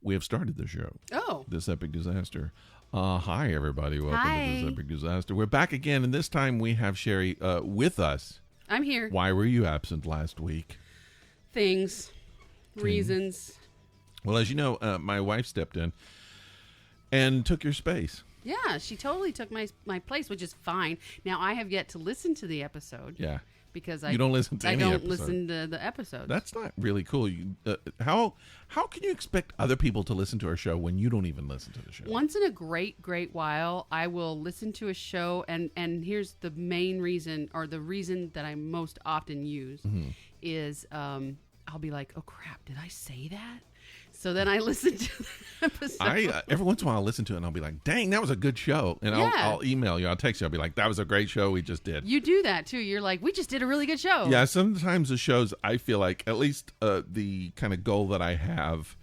we have started the show. Oh. This Epic Disaster. Hi, everybody. Welcome Hi. to This Epic Disaster. We're back again, and this time we have Cheri with us. I'm here. Why were you absent last week? Things. Reasons. Well, as you know, my wife stepped in and took your space. Yeah, she totally took my place, which is fine. Now, I have yet to listen to the episode. Yeah. Because you don't listen to any I don't episode. listen to the episodes. That's not really cool. How can you expect other people to listen to our show when you don't even listen to the show? Once in a great while, I will listen to a show, and here's the main reason, or the reason that I most often use, is I'll be like, oh crap, did I say that? So then I listen to the episode. Every once in a while I'll listen to it and I'll be like, dang, that was a good show. And I'll email you, I'll text you, I'll be like, that was a great show we just did. You do that too. You're like, we just did a really good show. Yeah, sometimes the shows, I feel like, at least the kind of goal that I have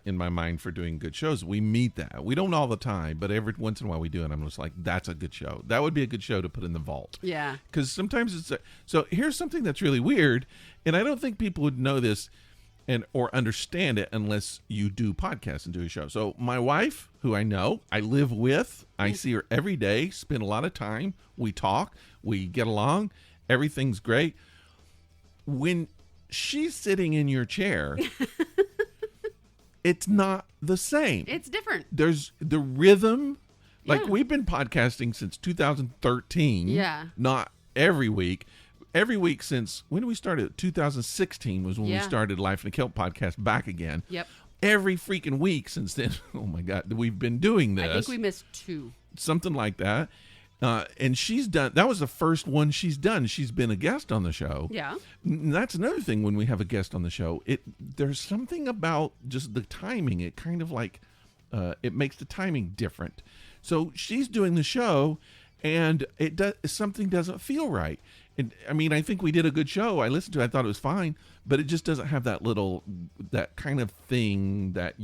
in my mind for doing good shows, we meet that. We don't all the time, but every once in a while we do, and I'm just like, that's a good show. That would be a good show to put in the vault. Yeah. Because sometimes it's... So here's something that's really weird, and I don't think people would know this or understand it unless you do podcasts and do a show. So my wife, who I know, I live with, I see her every day, spend a lot of time, we talk, we get along, everything's great. When she's sitting in your chair, it's not the same. It's different. There's the rhythm. Like, Yeah. we've been podcasting since 2013. Yeah. Not every week. Every week since, when did we start it? 2016 was when we started Life in a Kelp podcast back again. Yep. Every freaking week since then. Oh my God, we've been doing this. I think we missed 2. Something like that. And she's done, that was the first one she's done. She's been a guest on the show. Yeah. And that's another thing when we have a guest on the show. There's something about just the timing. It kind of like, it makes the timing different. So she's doing the show, and something doesn't feel right. I mean, I think we did a good show. I listened to it. I thought it was fine, but it just doesn't have that kind of thing that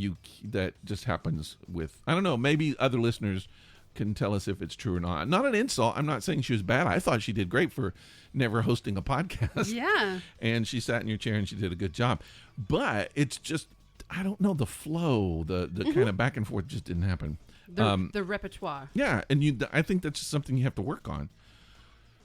just happens with, I don't know, maybe other listeners can tell us if it's true or not. Not an insult. I'm not saying she was bad. I thought she did great for never hosting a podcast. Yeah. And she sat in your chair and she did a good job. But it's just, I don't know, the flow, the kind of back and forth just didn't happen. The repertoire. Yeah, and I think that's just something you have to work on.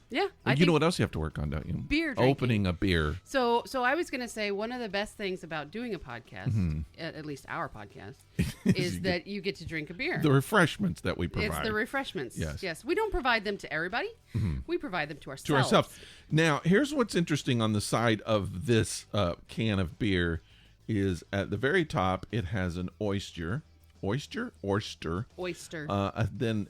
Yeah. You know what else you have to work on, don't you? Beer drinking. Opening a beer. So I was going to say, one of the best things about doing a podcast, at least our podcast, is that you get to drink a beer. The refreshments that we provide. It's the refreshments. Yes. We don't provide them to everybody. We provide them to ourselves. Now, here's what's interesting on the side of this can of beer is at the very top, it has an oyster. Then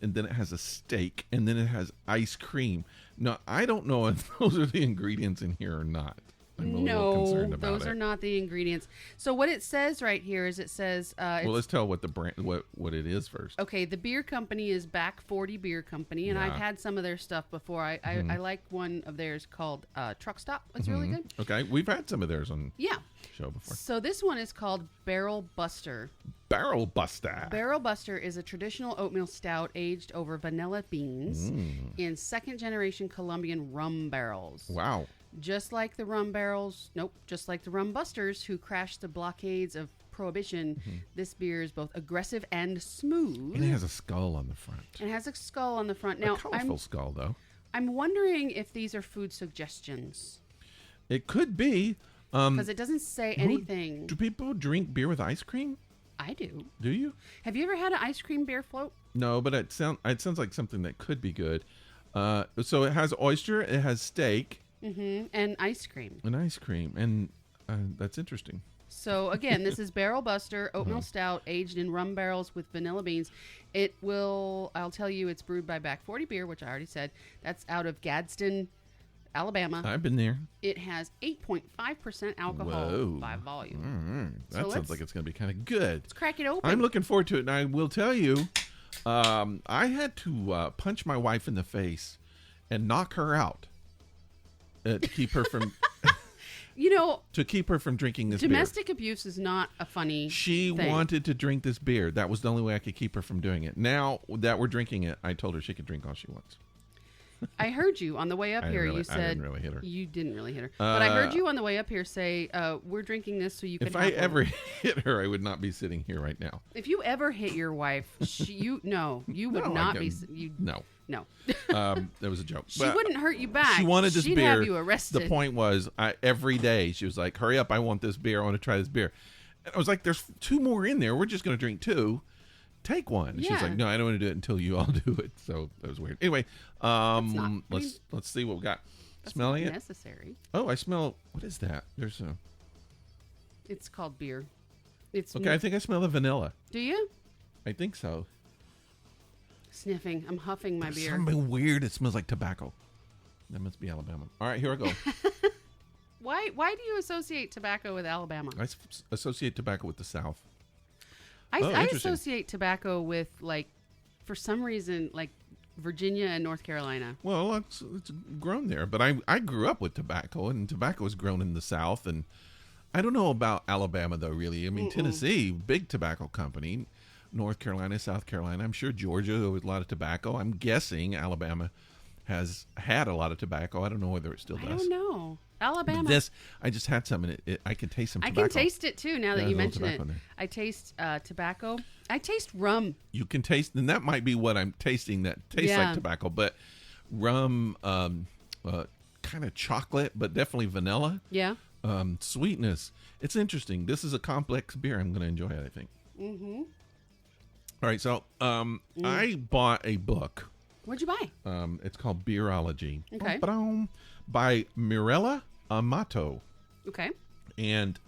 it has a steak, and then it has ice cream. Now, I don't know if those are the ingredients in here or not. I'm a little concerned about those are not the ingredients. So what it says right here is it says... well, let's tell what the brand, what it is first. Okay, the beer company is Back 40 Beer Company, and I've had some of their stuff before. I like one of theirs called Truck Stop. It's really good. Okay, we've had some of theirs on the show before. So this one is called Barrel Buster. Barrel Buster. Barrel Buster is a traditional oatmeal stout aged over vanilla beans in second-generation Colombian rum barrels. Wow. Just like the rum busters who crashed the blockades of Prohibition, this beer is both aggressive and smooth. And it has a skull on the front. Now, a colorful skull, though. I'm wondering if these are food suggestions. It could be. Because it doesn't say anything. Do people drink beer with ice cream? I do. Do you? Have you ever had an ice cream beer float? No, but it sounds like something that could be good. So it has oyster, it has steak. And ice cream. And that's interesting. So again, this is Barrel Buster Oatmeal Stout aged in rum barrels with vanilla beans. I'll tell you, it's brewed by Back 40 Beer, which I already said. That's out of Gadsden, Alabama. I've been there. It has 8.5% alcohol by volume. That sounds like it's going to be kind of good. Let's crack it open. I'm looking forward to it, and I will tell you, I had to punch my wife in the face and knock her out to keep her from... to keep her from drinking this domestic abuse is not a funny She thing. wanted to drink this beer. That was the only way I could keep her from doing it. Now that we're drinking it, I told her she could drink all she wants. I heard you on the way up here. You said I didn't really hit her. You didn't really hit her, but I heard you on the way up here say, "We're drinking this so you can." If I ever hit her, I would not be sitting here right now. If you ever hit your wife, you would not be. No. That was a joke. She wouldn't hurt you back. She wanted this She'd beer. have you arrested. The point was, every day she was like, "Hurry up! I want this beer. I want to try this beer." And I was like, "There's 2 more in there. We're just going to drink 2. Take one." And she's like, "No, I don't want to do it until you all do it." So that was weird. Anyway, let's see what we got. Smelling it. Necessary. Oh, I smell. What is that? There's a. It's called beer. It's okay. I think I smell the vanilla. Do you? I think so. Sniffing. I'm huffing my beer. Something weird. It smells like tobacco. That must be Alabama. All right, here I go. Why do you associate tobacco with Alabama? I associate tobacco with the South. I associate tobacco with, like, for some reason, like Virginia and North Carolina. Well, it's grown there, but I grew up with tobacco, and tobacco was grown in the South, and I don't know about Alabama though. Really, I mean Tennessee, big tobacco company. North Carolina, South Carolina. I'm sure Georgia, there was a lot of tobacco. I'm guessing Alabama has had a lot of tobacco. I don't know whether it still does. I don't know. Alabama. But I just had some, and I can taste some tobacco. I can taste it too now that you mention it. I taste tobacco. I taste rum. You can taste, and that might be what I'm tasting that tastes like tobacco, but rum, kind of chocolate, but definitely vanilla. Yeah. Sweetness. It's interesting. This is a complex beer. I'm going to enjoy it, I think. Mm-hmm. All right, so I bought a book. What'd you buy? It's called Beerology. Okay. By Mirella Amato. Okay. And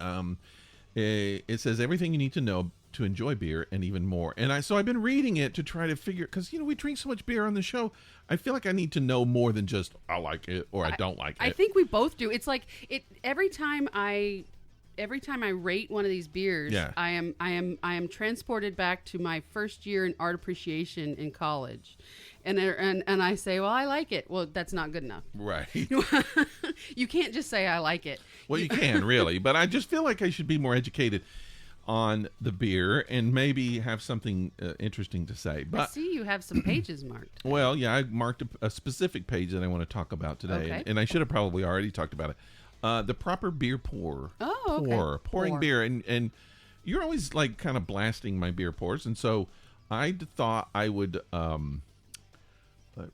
it says everything you need to know to enjoy beer and even more. And I've been reading it to try to figure, because we drink so much beer on the show. I feel like I need to know more than just I like it or I don't like it. I think we both do. It's like every time I rate one of these beers, I am transported back to my first year in art appreciation in college. And I say, well, I like it. Well, that's not good enough. Right. You can't just say I like it. Well, you can really, but I just feel like I should be more educated on the beer and maybe have something interesting to say. But I see you have some pages marked. Well, yeah, I marked a specific page that I want to talk about today, Okay. and I should have probably already talked about it. The proper beer pour. Oh, okay. Pouring beer, and you're always like kind of blasting my beer pours, and so I thought I would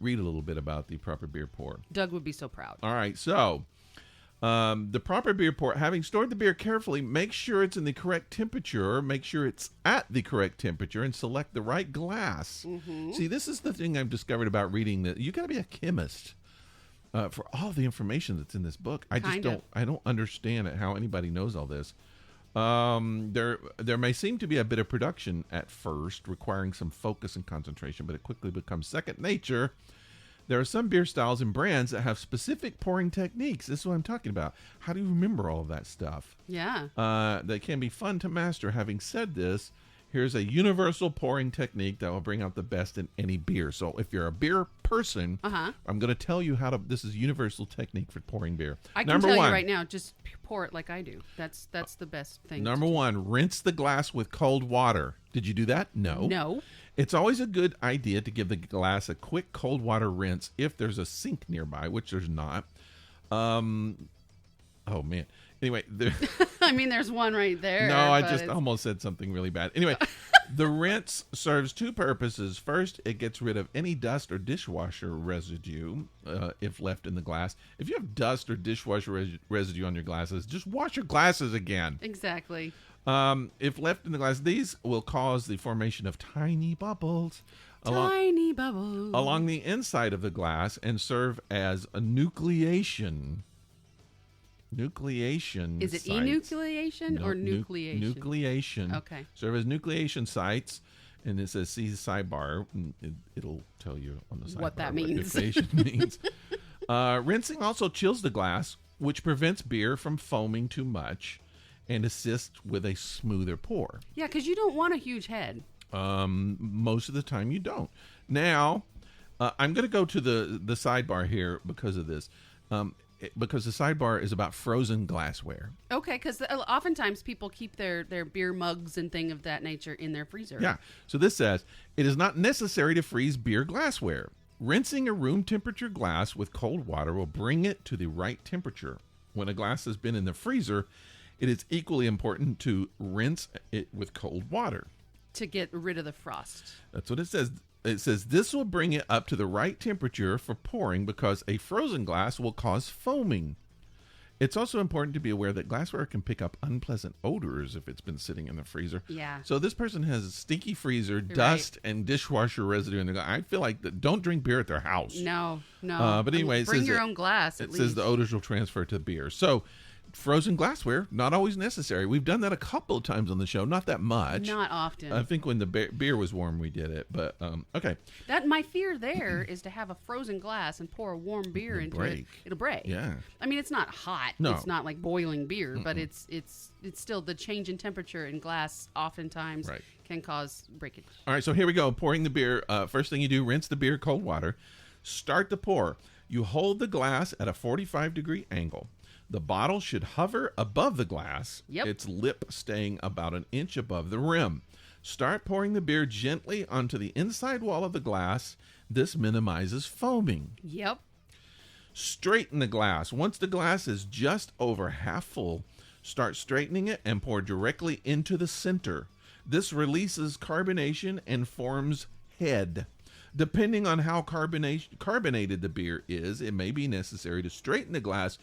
read a little bit about the proper beer pour. Doug would be so proud. All right, so the proper beer pour, having stored the beer carefully, make sure it's in the correct temperature, make sure it's at the correct temperature, and select the right glass. Mm-hmm. See, this is the thing I've discovered about reading, that you got to be a chemist for all the information that's in this book. I don't understand how anybody knows all this. There may seem to be a bit of production at first, requiring some focus and concentration, but it quickly becomes second nature. There are some beer styles and brands that have specific pouring techniques. This is what I'm talking about. How do you remember all of that stuff? Yeah. That can be fun to master. Having said this, here's a universal pouring technique that will bring out the best in any beer. So if you're a beer person, I'm going to tell you this is a universal technique for pouring beer. I can tell you right now, just pour it like I do. That's the best thing. Number 1, rinse the glass with cold water. Did you do that? No. No. It's always a good idea to give the glass a quick cold water rinse if there's a sink nearby, which there's not. Oh, man. Anyway. I mean, there's one right there. No, I just almost said something really bad. Anyway, the rinse serves 2 purposes. First, it gets rid of any dust or dishwasher residue if left in the glass. If you have dust or dishwasher residue on your glasses, just wash your glasses again. Exactly. If left in the glass, these will cause the formation of tiny bubbles. Along the inside of the glass and serve as a nucleation. Is it sites. enucleation or nucleation? Nucleation. Okay. Serve as nucleation sites, and it says see the sidebar. It'll tell you on the sidebar what that means. Nucleation means. Rinsing also chills the glass, which prevents beer from foaming too much and assists with a smoother pour. Yeah, because you don't want a huge head. Most of the time you don't. Now, I'm going to go to the sidebar here because of this. Because the sidebar is about frozen glassware. Okay, because oftentimes people keep their beer mugs and thing of that nature in their freezer. Yeah. So this says, it is not necessary to freeze beer glassware. Rinsing a room temperature glass with cold water will bring it to the right temperature. When a glass has been in the freezer, it is equally important to rinse it with cold water. To get rid of the frost. That's what it says. It says this will bring it up to the right temperature for pouring because a frozen glass will cause foaming. It's also important to be aware that glassware can pick up unpleasant odors if it's been sitting in the freezer. Yeah. So this person has a stinky freezer, dust, and dishwasher residue in the glass. I feel like don't drink beer at their house. No. But anyway, bring your own glass. It says the odors will transfer to the beer. So frozen glassware, not always necessary. We've done that a couple of times on the show, not that much. Not often. I think when the beer was warm, we did it. But okay. That my fear there is to have a frozen glass and pour a warm beer into it. It'll break. Yeah. I mean, it's not hot. No. It's not like boiling beer, but it's still the change in temperature in glass oftentimes can cause breakage. All right, so here we go. Pouring the beer. First thing you do, rinse the beer, cold water. Start the pour. You hold the glass at a 45-degree angle. The bottle should hover above the glass, its lip staying about an inch above the rim. Start pouring the beer gently onto the inside wall of the glass. This minimizes foaming. Yep. Straighten the glass. Once the glass is just over half full, start straightening it and pour directly into the center. This releases carbonation and forms head. Depending on how carbonated the beer is, it may be necessary to straighten the glass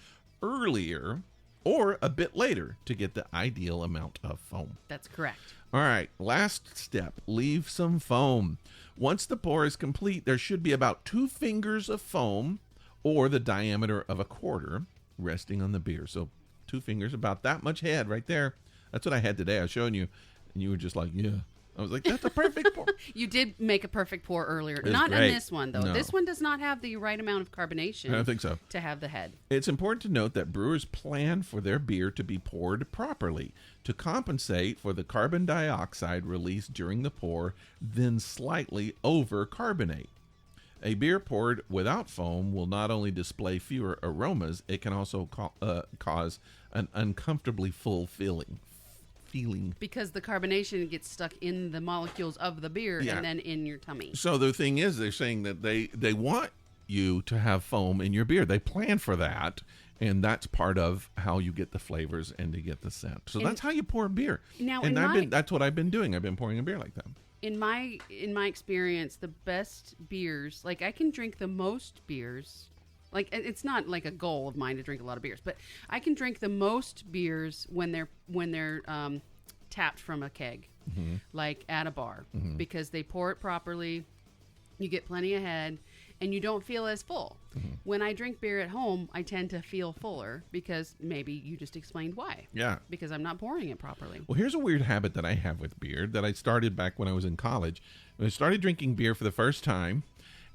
earlier or a bit later to get the ideal amount of foam. That's correct. All right, last step, leave some foam. Once the pour is complete, there should be about 2 fingers of foam or the diameter of a quarter resting on the beer. So 2 fingers, about that much head right there. That's what I had today. I was showing you, and you were just like, yeah. I was like, that's a perfect pour. You did make a perfect pour earlier. Not in this one, though. No. This one does not have the right amount of carbonation. I don't think so. To have the head. It's important to note that brewers plan for their beer to be poured properly to compensate for the carbon dioxide released during the pour, then slightly over-carbonate. A beer poured without foam will not only display fewer aromas, it can also cause an uncomfortably full feeling. Because the carbonation gets stuck in the molecules of the beer and then in your tummy. So the thing is, they're saying that they want you to have foam in your beer. They plan for that, and that's part of how you get the flavors and to get the scent. So that's how you pour beer. Now, that's what I've been doing. I've been pouring a beer like that. In my experience, the best beers, like I can drink the most beers. Like, it's not like a goal of mine to drink a lot of beers, but I can drink the most beers when they're tapped from a keg, like at a bar, because they pour it properly. You get plenty of head, and you don't feel as full. When I drink beer at home, I tend to feel fuller because maybe you just explained why. Yeah. Because I'm not pouring it properly. Well, here's a weird habit that I have with beer that I started back when I was in college. When I started drinking beer for the first time,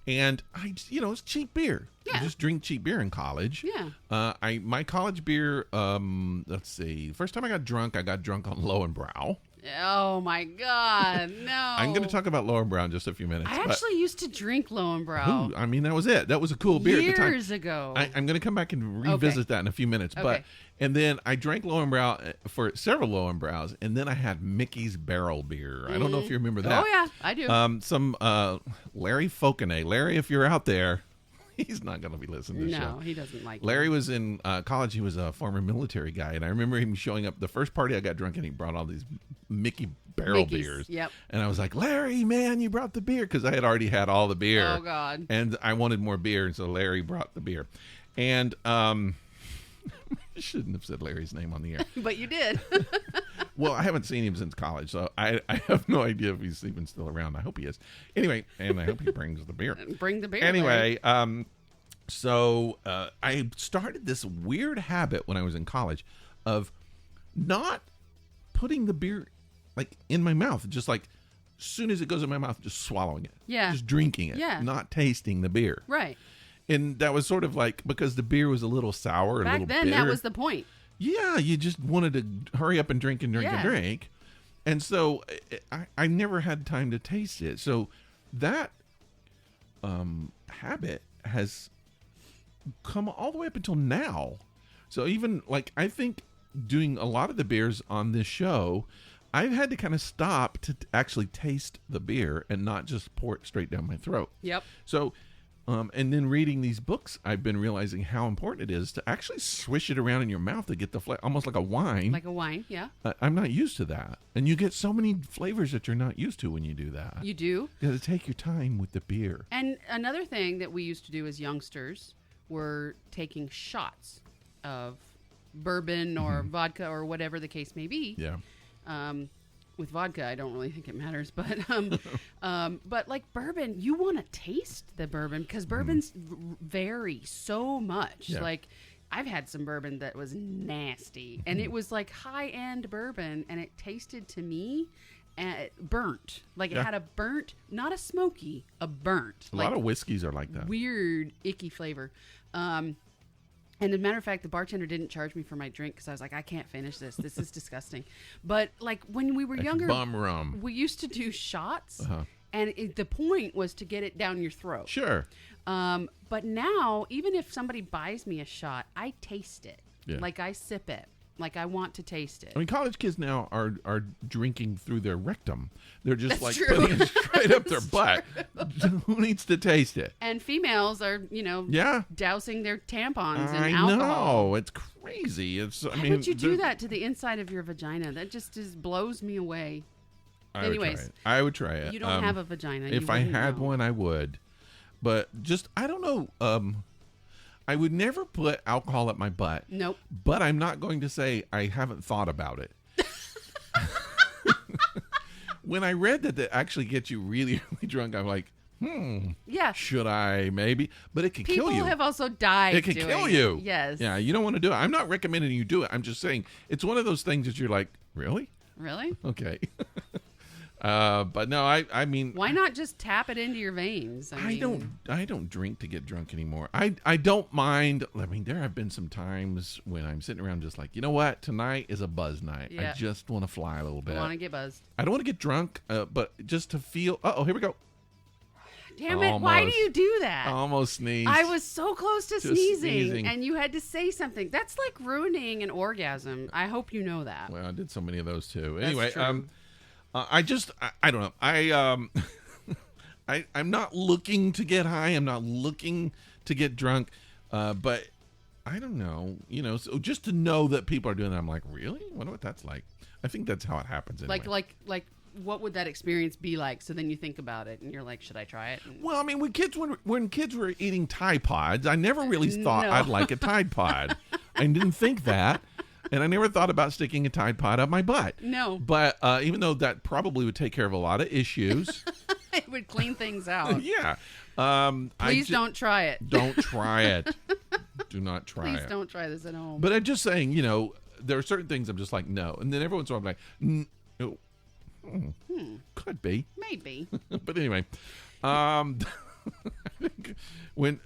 and it's cheap beer. Yeah. You just drink cheap beer in college. Yeah. My college beer, let's see. First time I got drunk on Lowenbrow. Oh my God, no. I'm going to talk about Lowenbrow in just a few minutes. I actually used to drink Lowenbrow. I mean, that was it. That was a cool beer at the time. Years ago. I'm going to come back and revisit that in a few minutes. Okay. And then I drank Lowenbrow for several Lowenbrows, and then I had Mickey's Barrel Beer. I don't know if you remember that. Oh, yeah, I do. Some Larry Folkenay. Larry, if you're out there, he's not going to be listening to the show. No, he doesn't like Larry was in college. He was a former military guy, and I remember him showing up the first party I got drunk, and he brought all these Mickey Barrel beers. Yep. And I was like, Larry, man, you brought the beer, because I had already had all the beer. Oh, God. And I wanted more beer, and so Larry brought the beer. And I shouldn't have said Larry's name on the air. But you did. Well, I haven't seen him since college, so I have no idea if he's even still around. I hope he is. Anyway, and I hope he brings the beer. Bring the beer. Anyway, so I started this weird habit when I was in college of not putting the beer like in my mouth, just like as soon as it goes in my mouth, just swallowing it. Yeah. Just drinking it. Yeah. Not tasting the beer. Right. And that was sort of like, because the beer was a little sour, Back a little then, bitter. that was the point. Yeah, you just wanted to hurry up and drink and drink and drink. And so I never had time to taste it. So that habit has come all the way up until now. So even like, I think doing a lot of the beers on this show, I've had to kind of stop to actually taste the beer and not just pour it straight down my throat. Yep. So And then reading these books, I've been realizing how important it is to actually swish it around in your mouth to get the flavor, almost like a wine. Like a wine, yeah. I'm not used to that. And you get so many flavors that you're not used to when you do that. You do? You got to take your time with the beer. And another thing that we used to do as youngsters were taking shots of bourbon or vodka or whatever the case may be. Yeah. With vodka, I don't really think it matters, but like bourbon, you want to taste the bourbon because bourbons vary so much. Yeah. Like, I've had some bourbon that was nasty, and it was like high-end bourbon, and it tasted to me burnt. Like, it had a burnt, not a smoky, a burnt. A lot of whiskeys are like that. Weird, icky flavor. And as a matter of fact, the bartender didn't charge me for my drink because I was like, I can't finish this. This is disgusting. But like when we were younger, bum rum. We used to do shots, and the point was to get it down your throat. Sure. But now, even if somebody buys me a shot, I taste it. Yeah. Like I sip it. Like I want to taste it. I mean, college kids now are drinking through their rectum. They're just That's like true. putting it straight up their butt. Who needs to taste it? And females are, dousing their tampons in alcohol. know. It's crazy. Why would you do that to the inside of your vagina? That just blows me away. Anyways, I would try it. You don't have a vagina. If I had one, I would. But just, I don't know. I would never put alcohol at my butt. Nope. But I'm not going to say I haven't thought about it. When I read that actually gets you really, really drunk, I'm like, yeah, should I maybe? But it can kill you. People have also died. It can kill you. Yes. Yeah, you don't want to do it. I'm not recommending you do it. I'm just saying it's one of those things that you're like, really? Really? Okay. But no, I mean, why not just tap it into your veins? I don't drink to get drunk anymore. I don't mind. I mean, there have been some times when I'm sitting around just like, you know what? Tonight is a buzz night. Yeah. I just want to fly a little bit. I want to get buzzed. I don't want to get drunk, but just to feel. Oh, here we go. Damn it! Why do you do that? I almost sneezed. I was so close to sneezing, and you had to say something. That's like ruining an orgasm. I hope you know that. Well, I did so many of those too. That's Anyway, true. I don't know. I'm not looking to get high. I'm not looking to get drunk. But I don't know. So just to know that people are doing that, I'm like, really? I wonder what that's like. I think that's how it happens anyway. Like what would that experience be like? So then you think about it, and you're like, should I try it? And well, I mean, when kids were eating Tide Pods, I never really thought I'd like a Tide Pod. I didn't think that. And I never thought about sticking a Tide Pod up my butt. No. But even though that probably would take care of a lot of issues. It would clean things out. Yeah. Please don't try it. Don't try it. Do not try it. Please don't try this at home. But I'm just saying, there are certain things I'm just like, no. And then every once in a while I'm like, no. Could be. Maybe. But anyway, I think when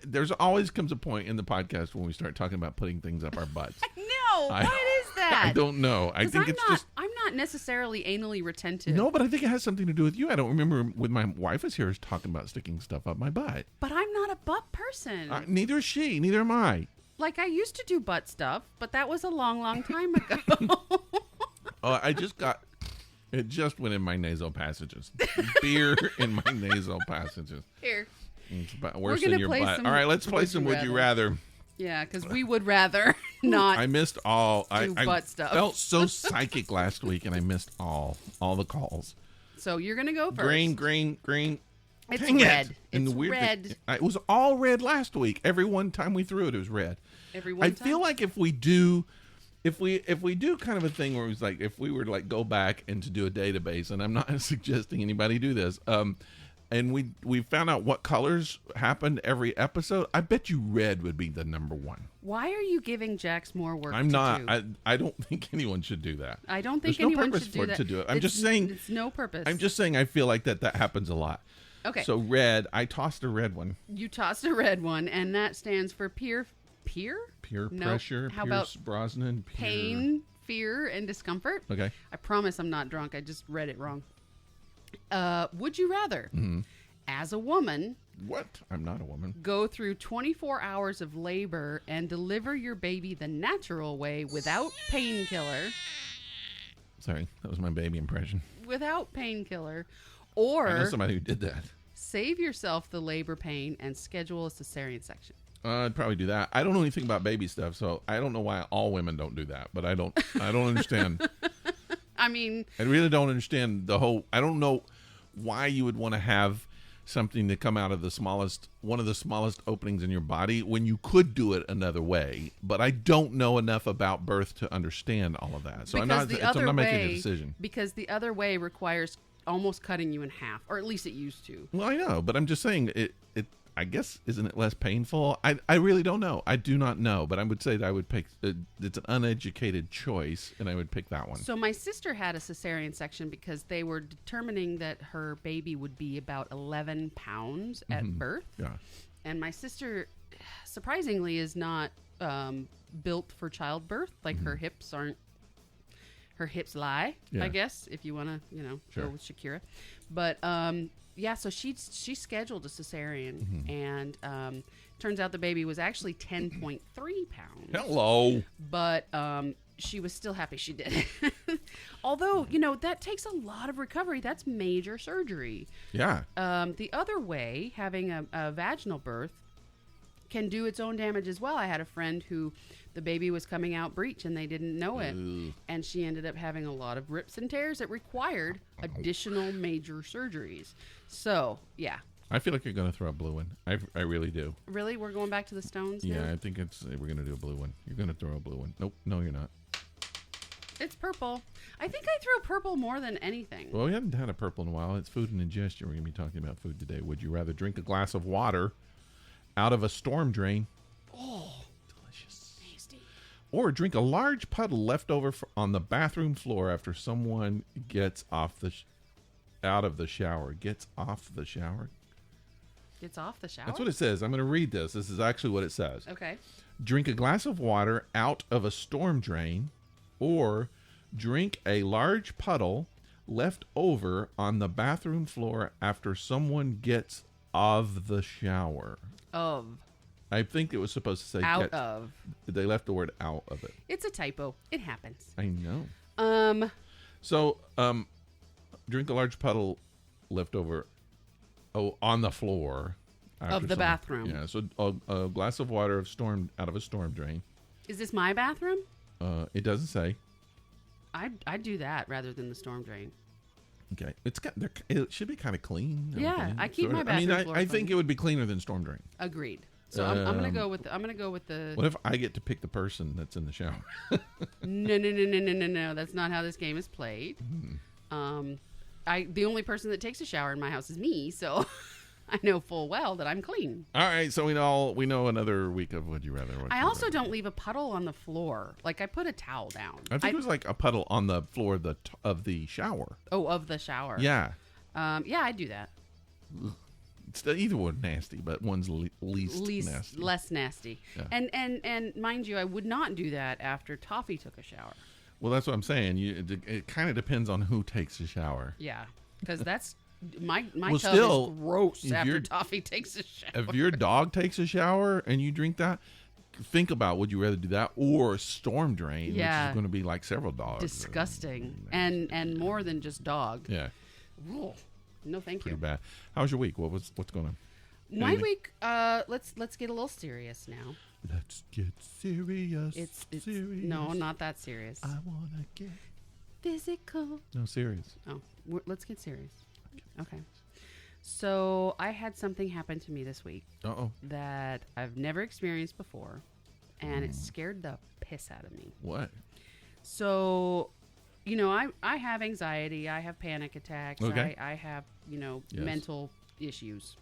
there's always comes a point in the podcast when we start talking about putting things up our butts. No, what is that? I don't know. I think I'm not necessarily anally retentive. No, but I think it has something to do with you. I don't remember when my wife was here talking about sticking stuff up my butt. But I'm not a butt person. Neither is she. Neither am I. Like, I used to do butt stuff, but that was a long, long time ago. It just went in my nasal passages. Beer in my nasal passages. Here. It's about worse than your butt. All right, let's play some Would You Rather. Yeah, because we would rather not. I missed all. Butt stuff. I felt so psychic last week, and I missed all the calls. So you're going to go first. Green. It's Dang red. It. And it's the weird red. Thing, it was all red last week. Every one time we threw it, it was red. I feel like if we do kind of a thing where it's like if we were to like go back and to do a database, and I'm not suggesting anybody do this, and we found out what colors happened every episode, I bet you red would be the number one. Why are you giving Jax more work? I'm not. Do? I don't think anyone should do that. I don't think There's anyone no purpose should for do it that. to do it. I'm just saying. It's no purpose. I'm just saying. I feel like that happens a lot. Okay. So red. I tossed a red one. You tossed a red one, and that stands for peer pressure. How Pierce about Brosnan. pain, fear, and discomfort? Okay. I promise I'm not drunk. I just read it wrong. Would you rather, as a woman, what? I'm not a woman. go through 24 hours of labor and deliver your baby the natural way without painkiller? Sorry, that was my baby impression. Without painkiller, or I know somebody who did that. Save yourself the labor pain and schedule a cesarean section. I'd probably do that. I don't know anything about baby stuff, so I don't know why all women don't do that. But I don't understand. I mean, I really don't understand the whole. I don't know why you would want to have something to come out of one of the smallest openings in your body when you could do it another way. But I don't know enough about birth to understand all of that. So I'm not making a decision. Because the other way requires almost cutting you in half, or at least it used to. Well, I know, but I'm just saying it I guess, isn't it less painful? I really don't know. I do not know, but I would say that I would pick, it's an uneducated choice, and I would pick that one. So my sister had a cesarean section because they were determining that her baby would be about 11 pounds at birth. Yeah. And my sister, surprisingly, is not built for childbirth. Like her hips lie, I guess, if you want to, go with Shakira. But, yeah, so she scheduled a cesarean, and turns out the baby was actually 10.3 pounds. Hello. But she was still happy she did it. Although, that takes a lot of recovery. That's major surgery. Yeah. The other way, having a vaginal birth can do its own damage as well. I had a friend who the baby was coming out breech and they didn't know it. And she ended up having a lot of rips and tears that required additional major surgeries. So, yeah. I feel like you're going to throw a blue one. I really do. Really? We're going back to the stones Yeah, now? I think we're going to do a blue one. You're going to throw a blue one. Nope. No, you're not. It's purple. I think I throw purple more than anything. Well, we haven't had a purple in a while. It's food and ingestion. We're going to be talking about food today. Would you rather drink a glass of water out of a storm drain? Oh, delicious. Nasty. Or drink a large puddle left over on the bathroom floor after someone gets out of the shower. Gets off the shower? Gets off the shower? That's what it says. I'm going to read this. This is actually what it says. Okay. Drink a glass of water out of a storm drain, or drink a large puddle left over on the bathroom floor after someone gets of the shower. Of. I think it was supposed to say out of. They left the word out of it. It's a typo. It happens. I know. So, drink a large puddle left over on the floor. Of the bathroom. Yeah, so a glass of water out of a storm drain. Is this my bathroom? It doesn't say. I'd do that rather than the storm drain. Okay, it should be kind of clean. Yeah, I keep my bathroom floor I think it would be cleaner than storm drain. Agreed. So I'm gonna go with the. What if I get to pick the person that's in the shower? No. That's not how this game is played. The only person that takes a shower in my house is me, so I know full well that I'm clean. All right, so we know another week of Would You Rather. I also don't leave a puddle on the floor. Like, I put a towel down. I think it was like a puddle on the floor of the shower. Oh, of the shower. Yeah. Yeah, I do that. It's either one nasty, but one's least nasty. Less nasty. Yeah. And mind you, I would not do that after Toffee took a shower. Well, that's what I'm saying. It kind of depends on who takes a shower. Yeah, because that's my tub still, is gross after Toffee takes a shower. If your dog takes a shower and you drink that, think about would you rather do that or storm drain, which is going to be like several dogs. Disgusting, and more than just dog. Yeah. Ugh. No, thank Pretty you. bad. How's your week? What's going on? My week. Let's get a little serious now. Let's get serious. It's serious. No, not that serious. I wanna get physical. No, serious. Oh, let's get serious. Okay. So I had something happen to me this week. That I've never experienced before, and it scared the piss out of me. What? So, I have anxiety. I have panic attacks. Okay. I have, mental issues.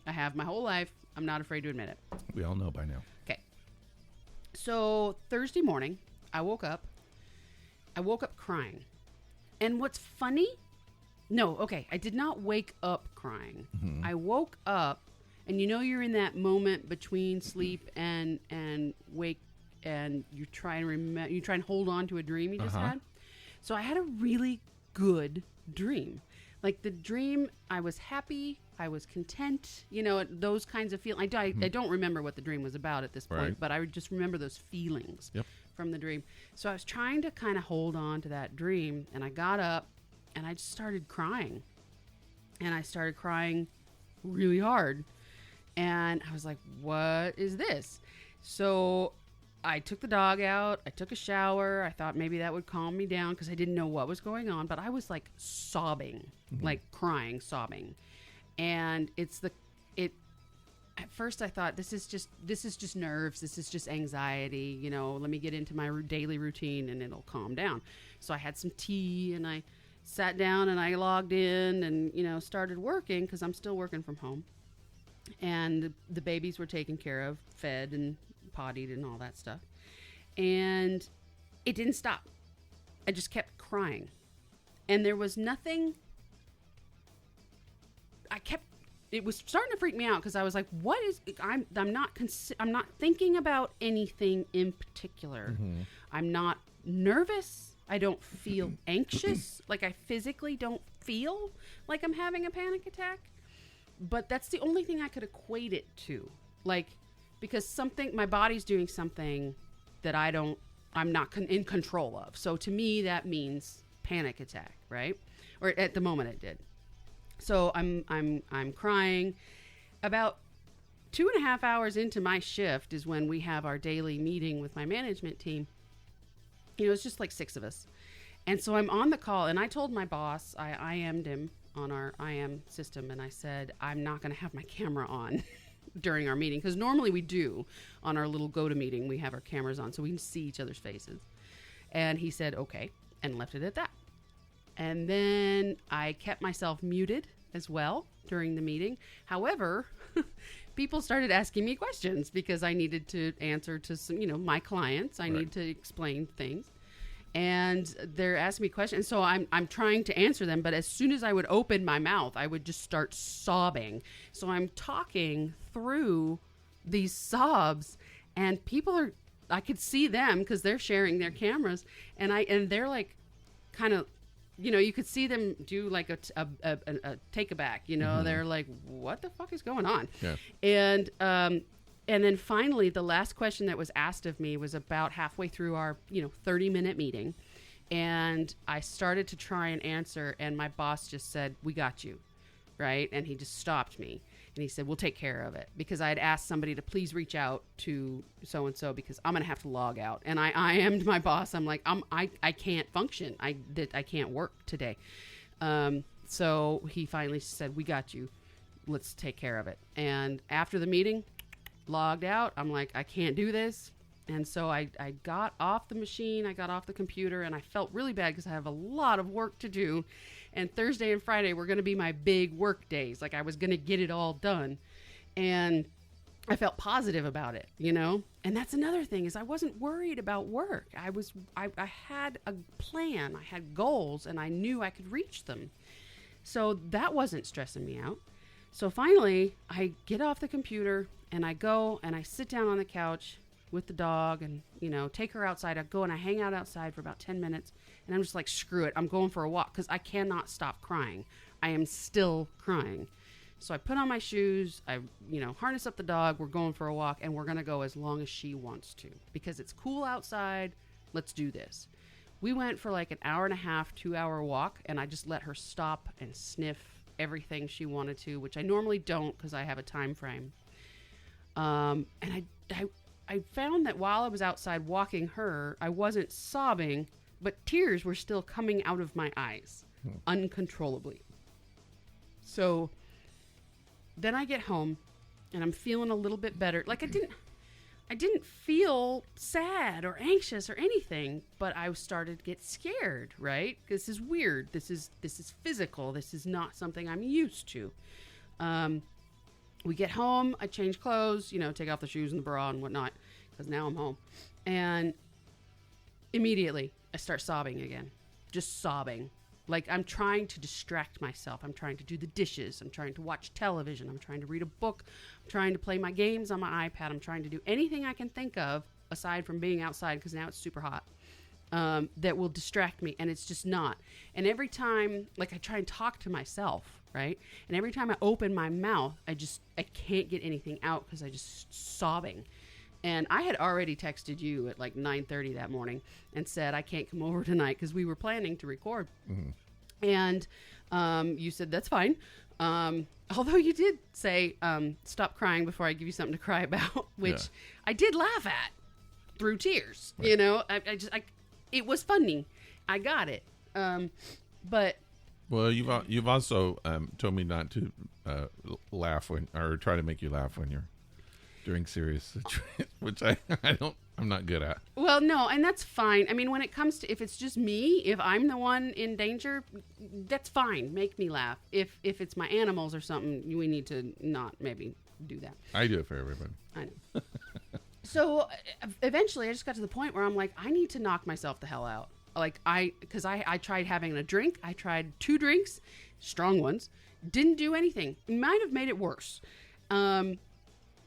I have my whole life. I'm not afraid to admit it. We all know by now. Okay. So Thursday morning, I woke up crying. And what's funny? No, okay. I did not wake up crying. Mm-hmm. I woke up, and you're in that moment between sleep and wake, and you try and hold on to a dream you just had. So I had a really good dream. Like the dream, I was happy, I was content, those kinds of feelings. I don't remember what the dream was about at this point, but I would just remember those feelings from the dream. So I was trying to kind of hold on to that dream, and I got up, and I just started crying. And I started crying really hard. And I was like, what is this? So I took the dog out. I took a shower. I thought maybe that would calm me down because I didn't know what was going on. But I was like sobbing, like crying, sobbing. And at first I thought this is just nerves. This is just anxiety. You know, let me get into my daily routine and it'll calm down. So I had some tea and I sat down and I logged in and, you know, started working because I'm still working from home. And the babies were taken care of, fed and pottied and all that stuff. And it didn't stop. I just kept crying. And there was nothing. It was starting to freak me out because I was like, what is, I'm not thinking about anything in particular. I'm not nervous. I don't feel anxious. Like I physically don't feel like I'm having a panic attack. But that's the only thing I could equate it to. Like, because my body's doing something that I'm not in control of. So to me, that means panic attack, right? Or at the moment it did. So I'm crying. About 2.5 hours into my shift is when we have our daily meeting with my management team. You know, it's just like 6 of us. And so I'm on the call and I told my boss, I IM'd him on our IM system. And I said, I'm not going to have my camera on during our meeting. Because normally we do on our little go-to meeting, we have our cameras on so we can see each other's faces. And he said, okay, and left it at that. And then I kept myself muted as well during the meeting. However, people started asking me questions because I needed to answer to some, you know, my clients. I need to explain things. And they're asking me questions. So I'm trying to answer them. But as soon as I would open my mouth, I would just start sobbing. So I'm talking through these sobs and I could see them because they're sharing their cameras. And they're like kind of, you know, you could see them do like a take a back, you know, they're like, what the fuck is going on? Yeah. And then finally, the last question that was asked of me was about halfway through our, 30-minute meeting. And I started to try and answer, and my boss just said, we got you, right? And he just stopped me. And he said, we'll take care of it. Because I had asked somebody to please reach out to so-and-so because I'm going to have to log out. And I IM'd my boss. I'm like, I can't function. I can't work today. So he finally said, we got you. Let's take care of it. And after the meeting, logged out. I'm like, I can't do this. And so I got off the machine, I got off the computer, and I felt really bad because I have a lot of work to do. And Thursday and Friday were going to be my big work days. Like I was going to get it all done. And I felt positive about it, And that's another thing is I wasn't worried about work. I had a plan, I had goals, and I knew I could reach them. So that wasn't stressing me out. So finally, I get off the computer and I go and I sit down on the couch with the dog and, take her outside. I go and I hang out outside for about 10 minutes and I'm just like, screw it. I'm going for a walk because I cannot stop crying. I am still crying. So I put on my shoes, I, harness up the dog. We're going for a walk and we're going to go as long as she wants to because it's cool outside. Let's do this. We went for like an hour and a half, 2-hour walk and I just let her stop and sniff everything she wanted to, which I normally don't because I have a time frame. And I found that while I was outside walking her, I wasn't sobbing, but tears were still coming out of my eyes uncontrollably. So then I get home and I'm feeling a little bit better. Like I didn't feel sad or anxious or anything, but I started to get scared, right? This is weird. This is physical. This is not something I'm used to. We get home, I change clothes, take off the shoes and the bra and whatnot, because now I'm home. And immediately I start sobbing again, just sobbing. Like I'm trying to distract myself. I'm trying to do the dishes. I'm trying to watch television. I'm trying to read a book. I'm trying to play my games on my iPad. I'm trying to do anything I can think of aside from being outside because now it's super hot that will distract me. And it's just not. And every time, like I try and talk to myself, right? And every time I open my mouth, I can't get anything out because I just sobbing. And I had already texted you at like 9:30 that morning and said, I can't come over tonight because we were planning to record. Mm-hmm. And you said, that's fine. Although you did say, stop crying before I give you something to cry about, which I did laugh at through tears. Right. You know, it was funny. I got it. But well, you've also told me not to laugh or try to make you laugh when you're during serious situations, which I'm not good at. Well, no, and that's fine. I mean, when it comes to, if it's just me, if I'm the one in danger, that's fine. Make me laugh. If it's my animals or something, we need to not maybe do that. I do it for everybody. I know. So eventually I just got to the point where I'm like, I need to knock myself the hell out. Like because I tried having a drink. I tried 2 drinks, strong ones. Didn't do anything. Might have made it worse.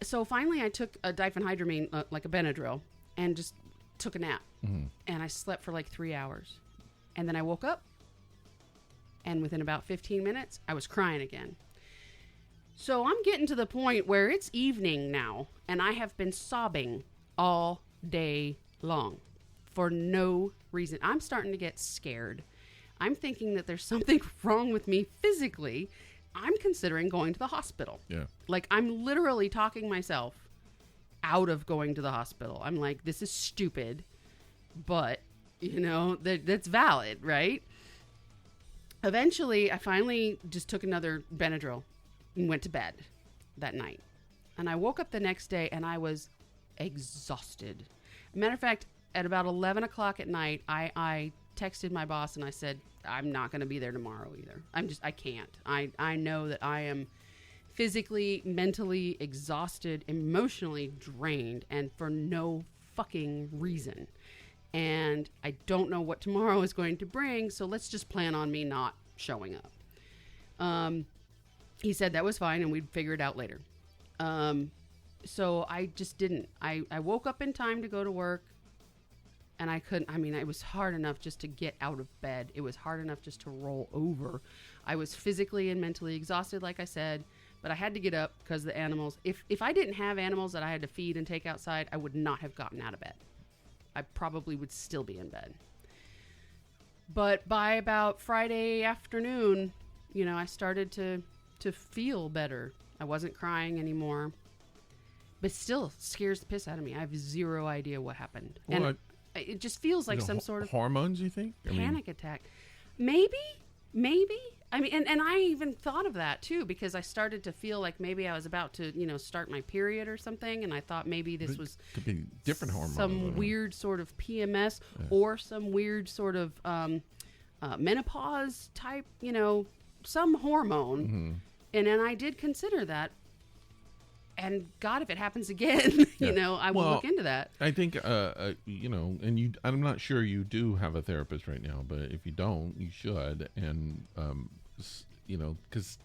So finally I took a diphenhydramine, like a Benadryl, and just took a nap. Mm-hmm. And I slept for like 3 hours. And then I woke up, and within about 15 minutes, I was crying again. So I'm getting to the point where it's evening now, and I have been sobbing all day long for no reason. I'm starting to get scared. I'm thinking that there's something wrong with me physically. I'm considering going to the hospital. Yeah. Like, I'm literally talking myself out of going to the hospital. I'm like, this is stupid, but, you know, that's valid, right? Eventually, I finally just took another Benadryl and went to bed that night. And I woke up the next day, and I was exhausted. Matter of fact, at about 11 o'clock at night, I texted my boss, and I said, I'm not going to be there tomorrow either. I can't. I know that I am physically, mentally exhausted, emotionally drained, and for no fucking reason. And I don't know what tomorrow is going to bring, so let's just plan on me not showing up. He said that was fine, and we'd figure it out later. So I just didn't. I woke up in time to go to work. And I couldn't, I mean, it was hard enough just to get out of bed. It was hard enough just to roll over. I was physically and mentally exhausted, like I said, but I had to get up because the animals, if I didn't have animals that I had to feed and take outside, I would not have gotten out of bed. I probably would still be in bed. But by about Friday afternoon, you know, I started to feel better. I wasn't crying anymore, but still scares the piss out of me. I have zero idea what happened. Well, and it just feels like some sort of hormones, you think? Panic attack. Maybe. I mean, and I even thought of that too, because I started to feel like maybe I was about to, you know, start my period or something. And I thought maybe this was could be different hormones, some weird sort of PMS or some weird sort of menopause type, you know, some hormone. Mm-hmm. And then I did consider that. And God, if it happens again, you know, I will look into that. I think, you know, and I'm not sure you do have a therapist right now, but if you don't, you should. And, you know, because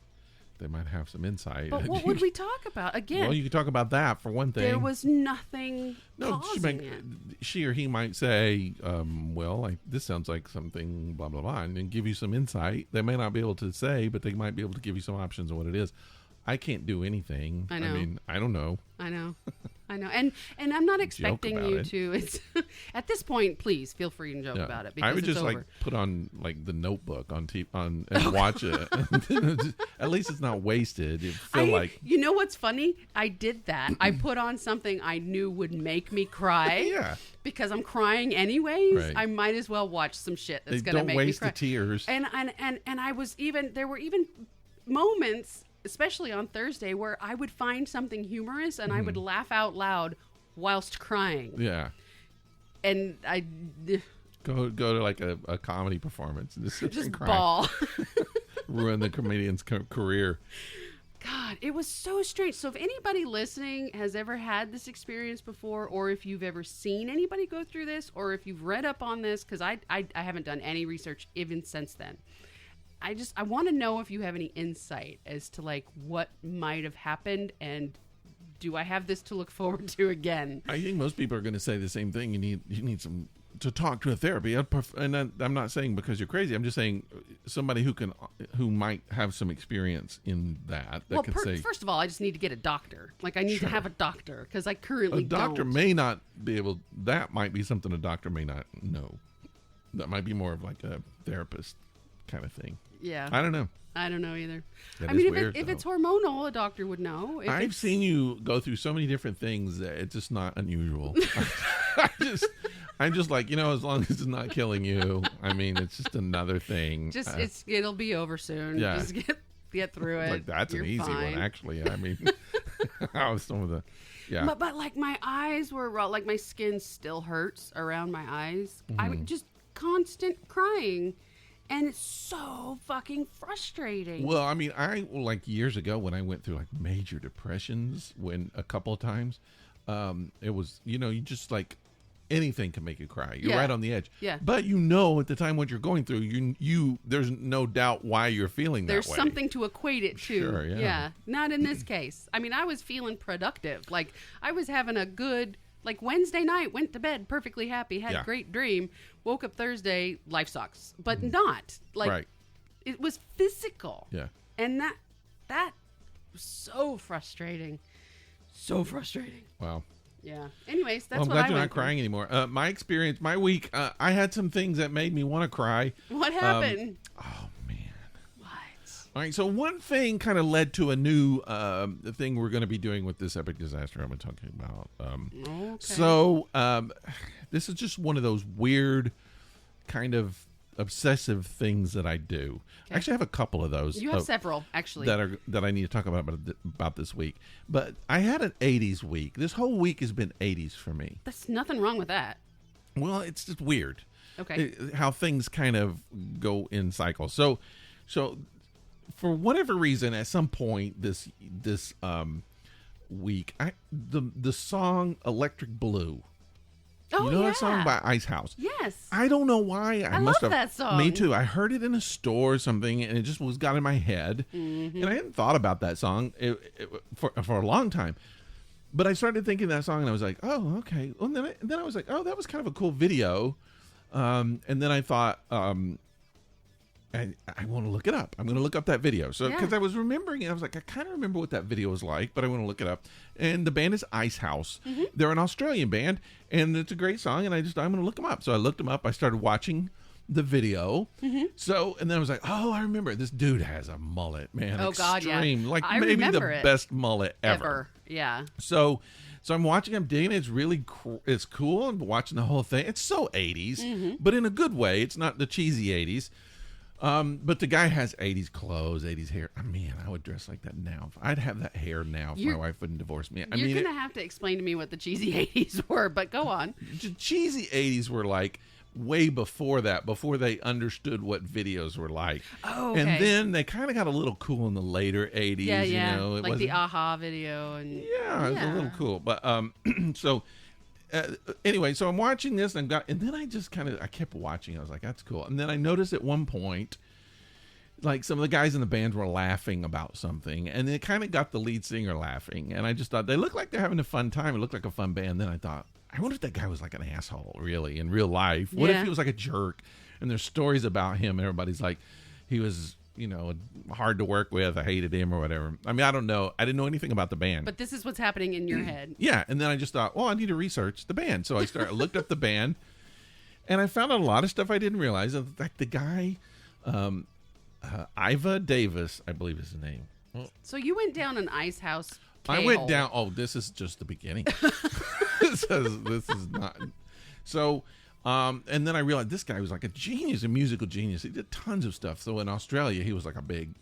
they might have some insight. But what would we talk about? Again, well, you could talk about that for one thing. There was nothing causing it. She or he might say, well, this sounds like something, blah, blah, blah, and give you some insight. They may not be able to say, but they might be able to give you some options on what it is. I can't do anything. I know. I mean, I don't know. I know. And I'm not expecting you to. It's at this point, please feel free to joke about it. Because I would just over. like put on like the Notebook on and watch it. At least it's not wasted. It feel like, you know what's funny? I did that. I put on something I knew would make me cry. Yeah. Because I'm crying anyways. Right. I might as well watch some shit that's going to make me cry. Don't waste the tears. And I was there were even moments, especially on Thursday, where I would find something humorous and I would laugh out loud whilst crying. Yeah. And I go to like a comedy performance and just cry. Bawl. Ruin the comedian's career. God, it was so strange. So if anybody listening has ever had this experience before, or if you've ever seen anybody go through this, or if you've read up on this, because I haven't done any research even since then. I want to know if you have any insight as to like what might have happened, and do I have this to look forward to again? I think most people are going to say the same thing. You need some to talk to a therapy, and I'm not saying because you're crazy. I'm just saying somebody who might have some experience in that. Well, could say, first of all, I just need to get a doctor. Like I need to have a doctor because I currently don't. A doctor may not be able. That might be something a doctor may not know. That might be more of like a therapist kind of thing. Yeah. I don't know. I don't know either. That I is mean, weird, if though. it's hormonal, a doctor would know. If I've it's- seen you go through so many different things that it's just not unusual. I'm just like, as long as it's not killing you. I mean, it's just another thing. it'll be over soon. Yeah. Just get through it. Like that's You're an easy fine. one, actually. I mean, how some of the, yeah. But like my eyes were raw, like my skin still hurts around my eyes. I would just constant crying, and it's so fucking frustrating. Well, I mean, like years ago when I went through like major depressions, a couple of times, it was, you just like anything can make you cry. You're right on the edge. Yeah. But at the time what you're going through, you there's no doubt why you're feeling that way. There's something to equate it to. Sure, yeah. Not in this case. I mean, I was feeling productive. Like I was having a good. Like Wednesday night, went to bed perfectly happy, had a great dream, woke up Thursday, life sucks. But not. Like, it was physical. Yeah. And that was so frustrating. So frustrating. Wow. Yeah. Anyways, that's Well, I'm what glad I you're went not crying anymore. My experience, my week, I had some things that made me want to cry. through. What happened? Oh, man. What? All right, so one thing kind of led to a new thing we're going to be doing with this epic disaster I'm talking about. Okay. So this is just one of those weird kind of obsessive things that I do. Okay. I actually have a couple of those. You have several, actually. That I need to talk about this week. But I had an 80s week. This whole week has been 80s for me. There's nothing wrong with that. Well, it's just weird. Okay. How things kind of go in cycles. So for whatever reason, at some point this week, the song "Electric Blue." Oh, you know yeah. that song by Ice House? Yes. I don't know why. I love must have that song. Me too. I heard it in a store or something, and it just got in my head, and I hadn't thought about that song for a long time. But I started thinking that song, and I was like, "Oh, okay." Well, and then I was like, "Oh, that was kind of a cool video." And then I thought, I want to look it up. I'm going to look up that video. So, because I was remembering it, I was like, I kind of remember what that video was like, but I want to look it up. And the band is Ice House. Mm-hmm. They're an Australian band, and it's a great song. And I'm going to look them up. So I looked them up. I started watching the video. Mm-hmm. So, and then I was like, oh, I remember this dude has a mullet, man. Oh, Extreme. God, yeah. Like I maybe the remember it. best mullet ever. Yeah. So I'm watching. I'm digging it. It's really it's cool. I'm watching the whole thing. It's so 80s, but in a good way. It's not the cheesy 80s. But the guy has 80s clothes, 80s hair. Man, I would dress like that now. I'd have that hair now if my wife wouldn't divorce me. You're going to have to explain to me what the cheesy 80s were, but go on. The cheesy 80s were like way before that, before they understood what videos were like. Oh, okay. And then they kind of got a little cool in the later 80s. Yeah. You know, like the Aha video. And yeah, it was a little cool. But so... anyway, so I'm watching this, and then I kept watching. I was like, that's cool. And then I noticed at one point, like some of the guys in the band were laughing about something, and it kind of got the lead singer laughing. And I just thought they look like they're having a fun time. It looked like a fun band. Then I thought, I wonder if that guy was like an asshole, really, in real life. What if he was like a jerk? And there's stories about him, and everybody's like, he was, hard to work with. I hated him or whatever. I mean, I don't know. I didn't know anything about the band. But this is what's happening in your head. Yeah, and then I just thought, I need to research the band. So I looked up the band, and I found out a lot of stuff I didn't realize. Like the guy, Iva Davis, I believe is his name. So you went down an Ice House I went down. Oh, this is just the beginning. this is not. So, and then I realized this guy was like a genius, a musical genius. He did tons of stuff. So in Australia, he was like a big,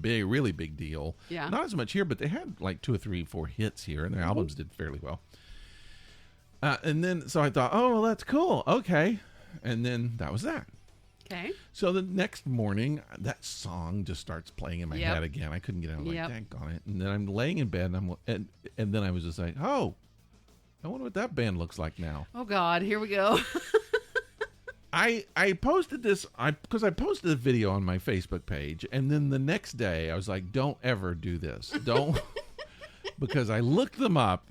really big deal. Yeah. Not as much here, but they had like 2 or 3, 4 hits here, and their albums did fairly well. And then, so I thought, oh, well, that's cool. Okay. And then that was that. Okay. So the next morning, that song just starts playing in my head again. I couldn't get out. I'm like, daggone it. And then I'm laying in bed, and then I was just like, oh, I wonder what that band looks like now. Oh, God. Here we go. I posted this because I posted a video on my Facebook page, and then the next day I was like, don't ever do this. Don't. Because I looked them up.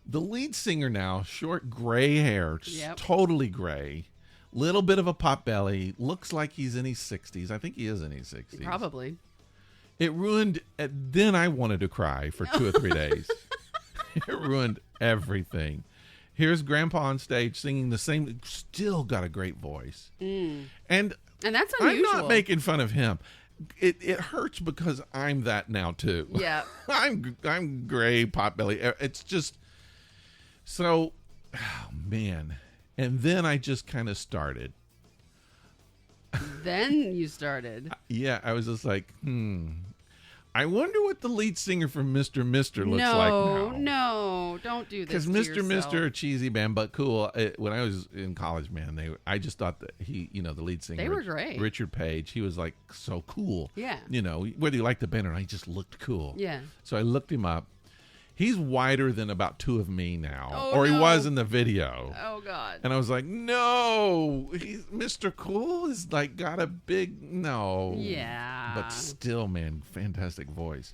The lead singer now, short gray hair, totally gray. Little bit of a pot belly. Looks like he's in his 60s. I think he is in his 60s. Probably. It ruined... Then I wanted to cry for 2 or 3 days. It ruined everything. Here's Grandpa on stage singing the same. Still got a great voice. And that's unusual. I'm not making fun of him. It hurts because I'm that now too. Yeah. I'm gray, potbelly. It's just so, oh man. And then I just kind of started. Then you started. Yeah, I was just like, I wonder what the lead singer from Mr. Mister looks like now. No, don't do this. Because Mr. Mr. Mister, a cheesy band, but cool. When I was in college, man, I just thought that the lead singer, they were great. Richard Page, he was like so cool. Yeah. Whether you liked the band or not, he just looked cool. Yeah. So I looked him up. He's wider than about 2 of me now, Oh, he no. was in the video. Oh God. And I was like, no, Mr. Cool is like got a big no. Yeah. But still, man, fantastic voice.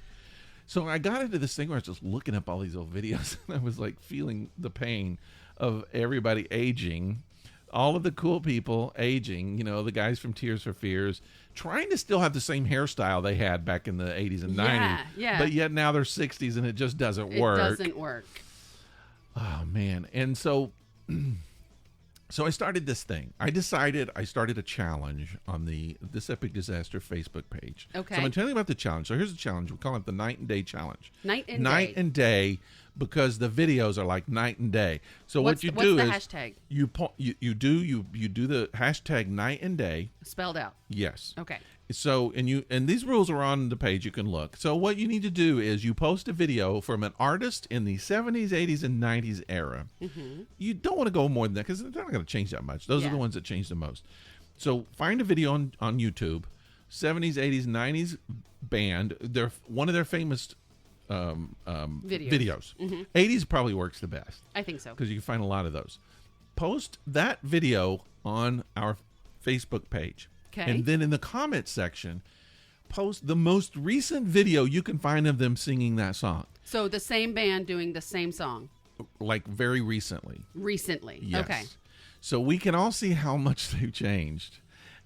So I got into this thing where I was just looking up all these old videos, and I was like feeling the pain of everybody aging, all of the cool people aging, the guys from Tears for Fears, trying to still have the same hairstyle they had back in the 80s and 90s. Yeah. But yet now they're 60s and it just doesn't work. It doesn't work. Oh, man. And so I started this thing. I started a challenge on the This Epic Disaster Facebook page. Okay. So I'm going to tell you about the challenge. So here's the challenge. We call it the Night and Day Challenge. Night and day, because the videos are like night and day. So what you do is what's the hashtag? You do the hashtag night and day. Spelled out. Yes. Okay. So and these rules are on the page. You can look. So what you need to do is you post a video from an artist in the 70s, 80s, and 90s era. Mm-hmm. You don't want to go more than that because they're not going to change that much. Those are the ones that change the most. So find a video on YouTube, 70s, 80s, 90s band. They're one of their famous videos. Mm-hmm. 80s probably works the best. I think so. Because you can find a lot of those. Post that video on our Facebook page. Okay. And then in the comments section, post the most recent video you can find of them singing that song. So the same band doing the same song. Like very recently. Recently. Yes. Okay. So we can all see how much they've changed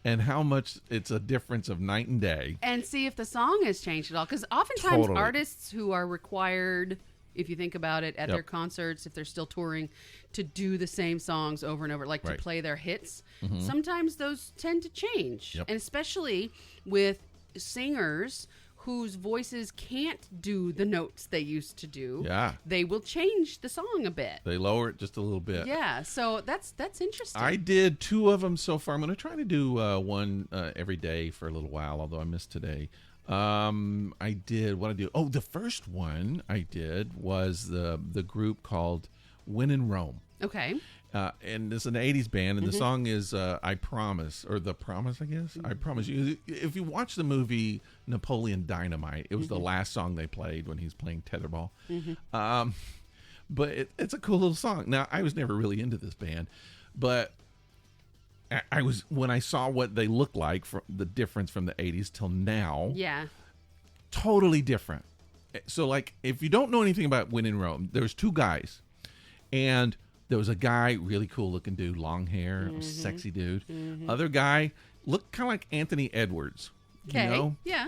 and how much it's a difference of night and day. And see if the song has changed at all. Because oftentimes artists who are required, if you think about it, at their concerts, if they're still touring, to do the same songs over and over, like to play their hits, sometimes those tend to change. Yep. And especially with singers whose voices can't do the notes they used to do, they will change the song a bit. They lower it just a little bit. Yeah, so that's interesting. I did 2 of them so far. I'm going to try to do one every day for a little while, although I missed today. I did what I do. Oh, the first one I did was the group called When in Rome. Okay. And it's an 80s band, and the song is I Promise, or The Promise, I guess. I Promise You. If you watch the movie Napoleon Dynamite, it was the last song they played when he was playing tetherball. But it's a cool little song. Now, I was never really into this band, but I was, when I saw what they look like, for the difference from the 80s till now. Yeah. Totally different. So, like, if you don't know anything about When in Rome, there's 2 guys, and there was a guy, really cool looking dude, long hair, sexy dude. Other guy looked kind of like Anthony Edwards. Okay. Yeah.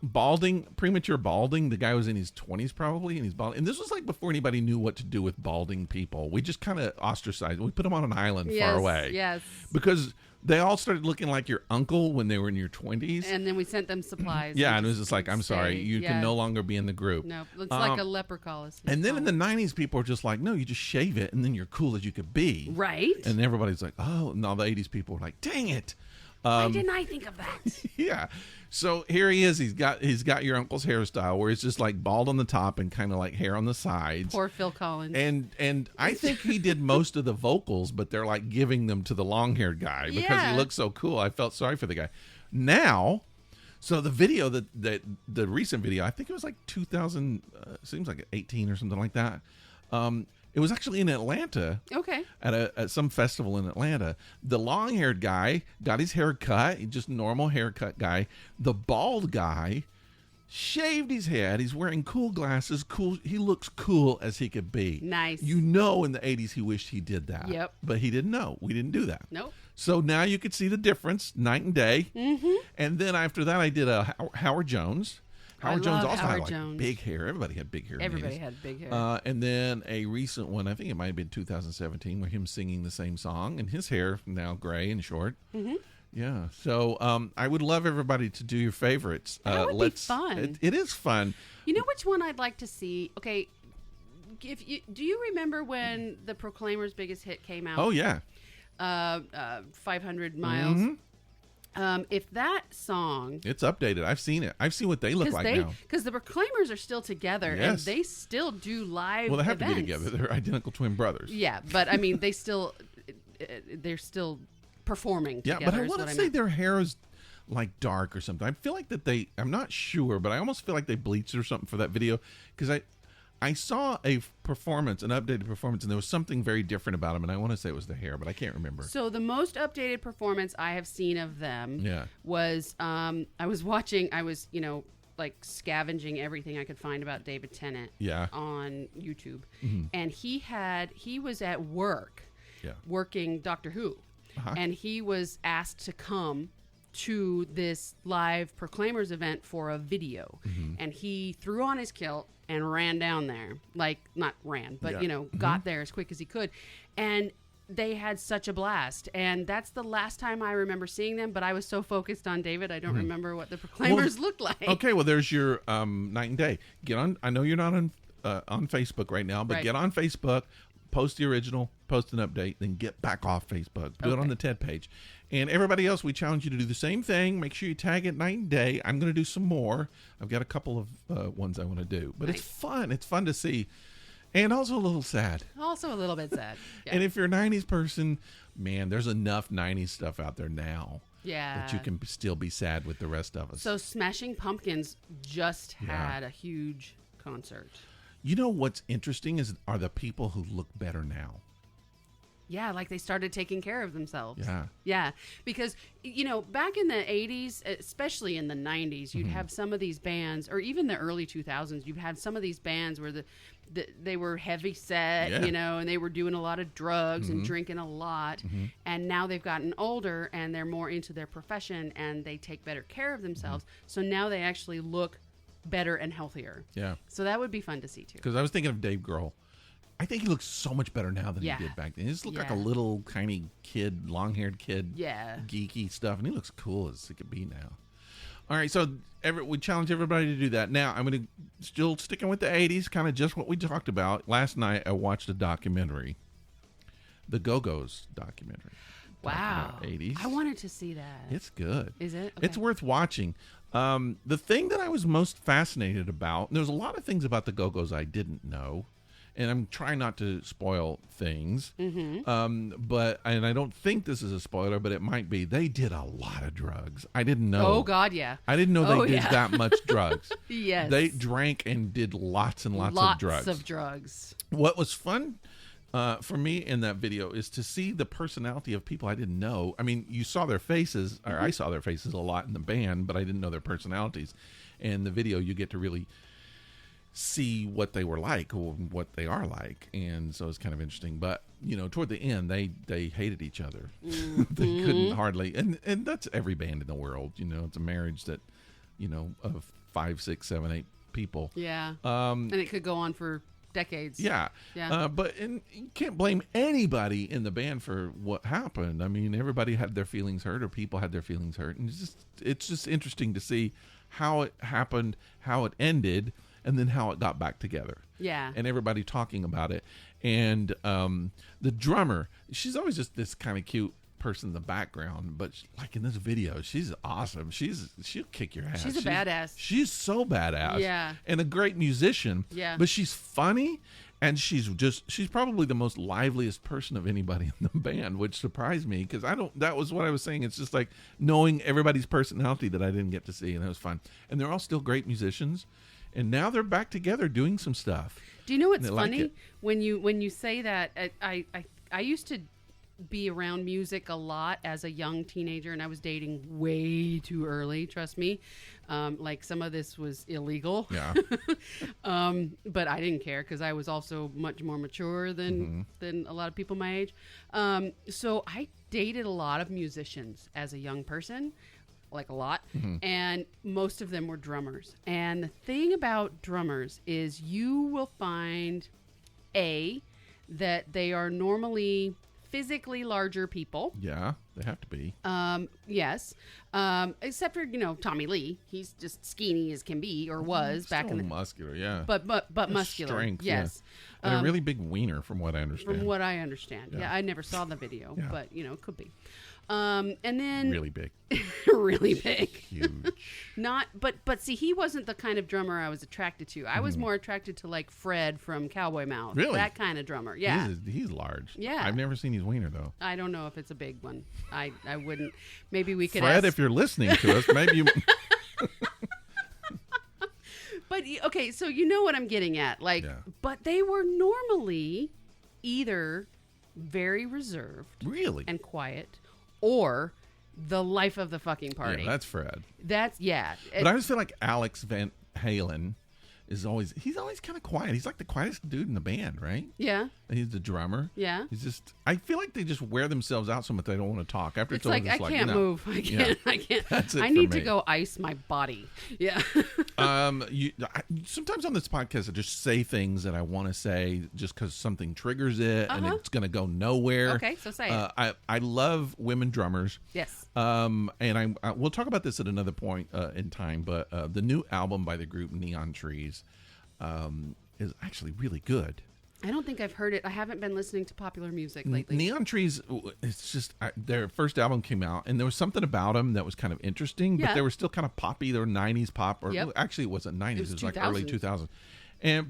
Balding, premature balding. The guy was in his 20s probably, and he's balding. And this was like before anybody knew what to do with balding people. We just kind of ostracized them. We put them on an island far away. Yes. Because they all started looking like your uncle when they were in your 20s. And then we sent them supplies. Yeah, and it was just like, I'm sorry, you can no longer be in the group. No, it's like a leprechaunism. And then in the 90s, people were just like, no, you just shave it, and then you're cool as you could be. Right. And everybody's like, oh, and all the 80s people were like, dang it. Why didn't I think of that? Yeah. So here he is. He's got your uncle's hairstyle, where it's just like bald on the top and kind of like hair on the sides. Poor Phil Collins. And I think he did most of the vocals, but they're like giving them to the long-haired guy because he looks so cool. I felt sorry for the guy. Now, so the video that the recent video, I think it was like 2000, seems like 18 or something like that. It was actually in Atlanta. Okay. At some festival in Atlanta. The long-haired guy got his hair cut, just normal haircut guy. The bald guy shaved his head. He's wearing cool glasses. Cool. He looks cool as he could be. Nice. You know, in the 80s, he wished he did that. Yep. But he didn't know. We didn't do that. Nope. So now you could see the difference, night and day. Mm-hmm. And then after that, I did a Howard Jones. Howard I Jones love also Howard had Jones. big hair. Everybody had big hair. in the Everybody 80s. had big hair. And then a recent one, I think it might have been 2017, where him singing the same song, and his hair now gray and short. Mm-hmm. Yeah. So I would love everybody to do your favorites. That would be fun. It is fun. You know which one I'd like to see? Okay, do you remember when the Proclaimers' biggest hit came out? Oh, yeah. 500 Miles. Mm-hmm. If that song... It's updated. I've seen it. I've seen what they look like now. Because the Proclaimers are still together, and Yes. they still do live Well, they have events. to be together. They're identical twin brothers. Yeah, but I mean, they're still performing Yeah, together. but I want to say their hair is like dark or something. I feel like that I'm not sure, but I almost feel like they bleached or something for that video, because I saw an updated performance, and there was something very different about them, and I want to say it was the hair, but I can't remember. So the most updated performance I have seen of them was I was like scavenging everything I could find about David Tennant on YouTube. Mm-hmm. And he was at work working Doctor Who. Uh-huh. And he was asked to come to this live Proclaimers event for a video. Mm-hmm. And he threw on his kilt and ran down there. Like, not ran, but, got there as quick as he could. And they had such a blast. And that's the last time I remember seeing them, but I was so focused on David, I don't remember what the Proclaimers looked like. Okay, well, there's your night and day. Get on. I know you're not on Facebook right now, but get on Facebook, post the original, post an update, then get back off Facebook. Do it on the TED page. And everybody else, we challenge you to do the same thing. Make sure you tag it night and day. I'm going to do some more. I've got a couple of ones I want to do. But it's fun. It's fun to see. And also a little sad. Also a little bit sad. Yeah. And if you're a 90s person, man, there's enough 90s stuff out there now. Yeah. That you can still be sad with the rest of us. So Smashing Pumpkins just had a huge concert. You know what's interesting are the people who look better now. Yeah, like they started taking care of themselves. Yeah. Yeah, because, back in the 80s, especially in the 90s, you'd have some of these bands, or even the early 2000s, you'd have some of these bands where they were heavy set, and they were doing a lot of drugs and drinking a lot. Mm-hmm. And now they've gotten older and they're more into their profession and they take better care of themselves. So now they actually look better and healthier. Yeah. So that would be fun to see, too. Because I was thinking of Dave Grohl. I think he looks so much better now than he did back then. He just looked like a little tiny kid, long-haired kid, geeky stuff, and he looks cool as it could be now. All right, so we challenge everybody to do that. Now, I'm going to still sticking with the 80s, kind of just what we talked about. Last night, I watched a documentary, the Go-Go's documentary. Wow. 80s. I wanted to see that. It's good. Is it? Okay. It's worth watching. The thing that I was most fascinated about, and there's a lot of things about the Go-Go's I didn't know, and I'm trying not to spoil things, but I don't think this is a spoiler, but it might be. They did a lot of drugs. I didn't know. Oh, God, yeah. I didn't know they did that much drugs. Yes. They drank and did lots and lots of drugs. Lots of drugs. What was fun for me in that video is to see the personality of people I didn't know. I mean, you saw their faces, or I saw their faces a lot in the band, but I didn't know their personalities. In the video, you get to really see what they were like or what they are like, and so it's kind of interesting. But toward the end, they hated each other. They couldn't hardly, and that's every band in the world. It's a marriage that of 5, 6, 7, 8 people. Yeah. And it could go on for decades. Yeah. But you can't blame anybody in the band for what happened. I mean, everybody had their feelings hurt, or people had their feelings hurt, and it's just interesting to see how it happened, how it ended, and then how it got back together. Yeah. And everybody talking about it. And the drummer, she's always just this kind of cute person in the background, but like in this video, she's awesome. She'll kick your ass. She's a badass. She's so badass. Yeah. And a great musician. Yeah. But she's funny, and she's probably the most liveliest person of anybody in the band, which surprised me, because that was what I was saying. It's just like knowing everybody's personality that I didn't get to see, and it was fun. And they're all still great musicians. And now they're back together doing some stuff. Do you know what's funny? When you say that, I used to be around music a lot as a young teenager, and I was dating way too early, trust me. Like some of this was illegal. Yeah. But I didn't care because I was also much more mature than a lot of people my age. So I dated a lot of musicians as a young person. like a lot, and most of them were drummers. And the thing about drummers is you will find, that they are normally physically larger people. Yeah, they have to be. Yes. Except for, Tommy Lee. He's just skinny as can be, or was back in the... muscular, yeah. But muscular. Strength, yes. Yeah. And a really big wiener, from what I understand. From what I understand. Yeah, I never saw the video, but, it could be. And then... Really big. really big. Huge. But see, he wasn't the kind of drummer I was attracted to. I was more attracted to, like, Fred from Cowboy Mouth. Really? That kind of drummer. Yeah. He's large. Yeah. I've never seen his wiener, though. I don't know if it's a big one. I wouldn't. Maybe we could Fred, ask... if you're listening to us, maybe you... But, okay, so you know what I'm getting at. Like, but they were normally either very reserved. Really? And quiet, or the life of the fucking party. Yeah, that's Fred. Yeah. But I just feel like Alex Van Halen he's always kind of quiet. He's like the quietest dude in the band, right? Yeah. And he's the drummer. Yeah. He's just, I feel like they just wear themselves out so much they don't want to talk. After it's like, I can't move. I can't. That's it I need to go ice my body. Yeah. Sometimes on this podcast, I just say things that I want to say just because something triggers it and it's going to go nowhere. Okay, so say it. I love women drummers. Yes. And we'll talk about this at another point in time, but the new album by the group Neon Trees is actually really good. I don't think I've heard it. I haven't been listening to popular music lately. Neon Trees, it's just their first album came out, and there was something about them that was kind of interesting, but they were still kind of poppy. They were 90s pop, or actually it wasn't 90s. It was like early 2000s.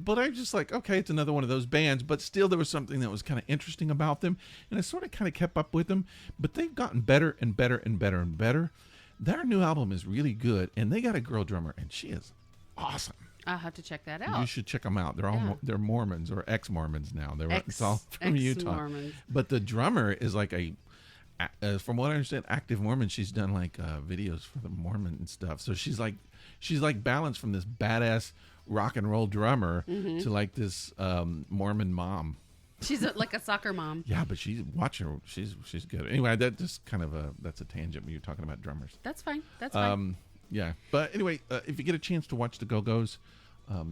But I was just like, okay, it's another one of those bands, but still there was something that was kind of interesting about them, and I sort of kind of kept up with them, but they've gotten better and better and better and better. Their new album is really good, and they got a girl drummer, and she is awesome. I'll have to check that out. You should check them out. They're all they're Mormons or ex-Mormons now. It's all from Utah. Mormons. But the drummer is like from what I understand, active Mormon. She's done like videos for the Mormon and stuff. So she's like balanced from this badass rock and roll drummer to like this Mormon mom. She's like a soccer mom. Yeah, but watch her. She's good. Anyway, that just kind of that's a tangent when you're talking about drummers. That's fine. That's fine. Yeah, but anyway, if you get a chance to watch the Go-Go's,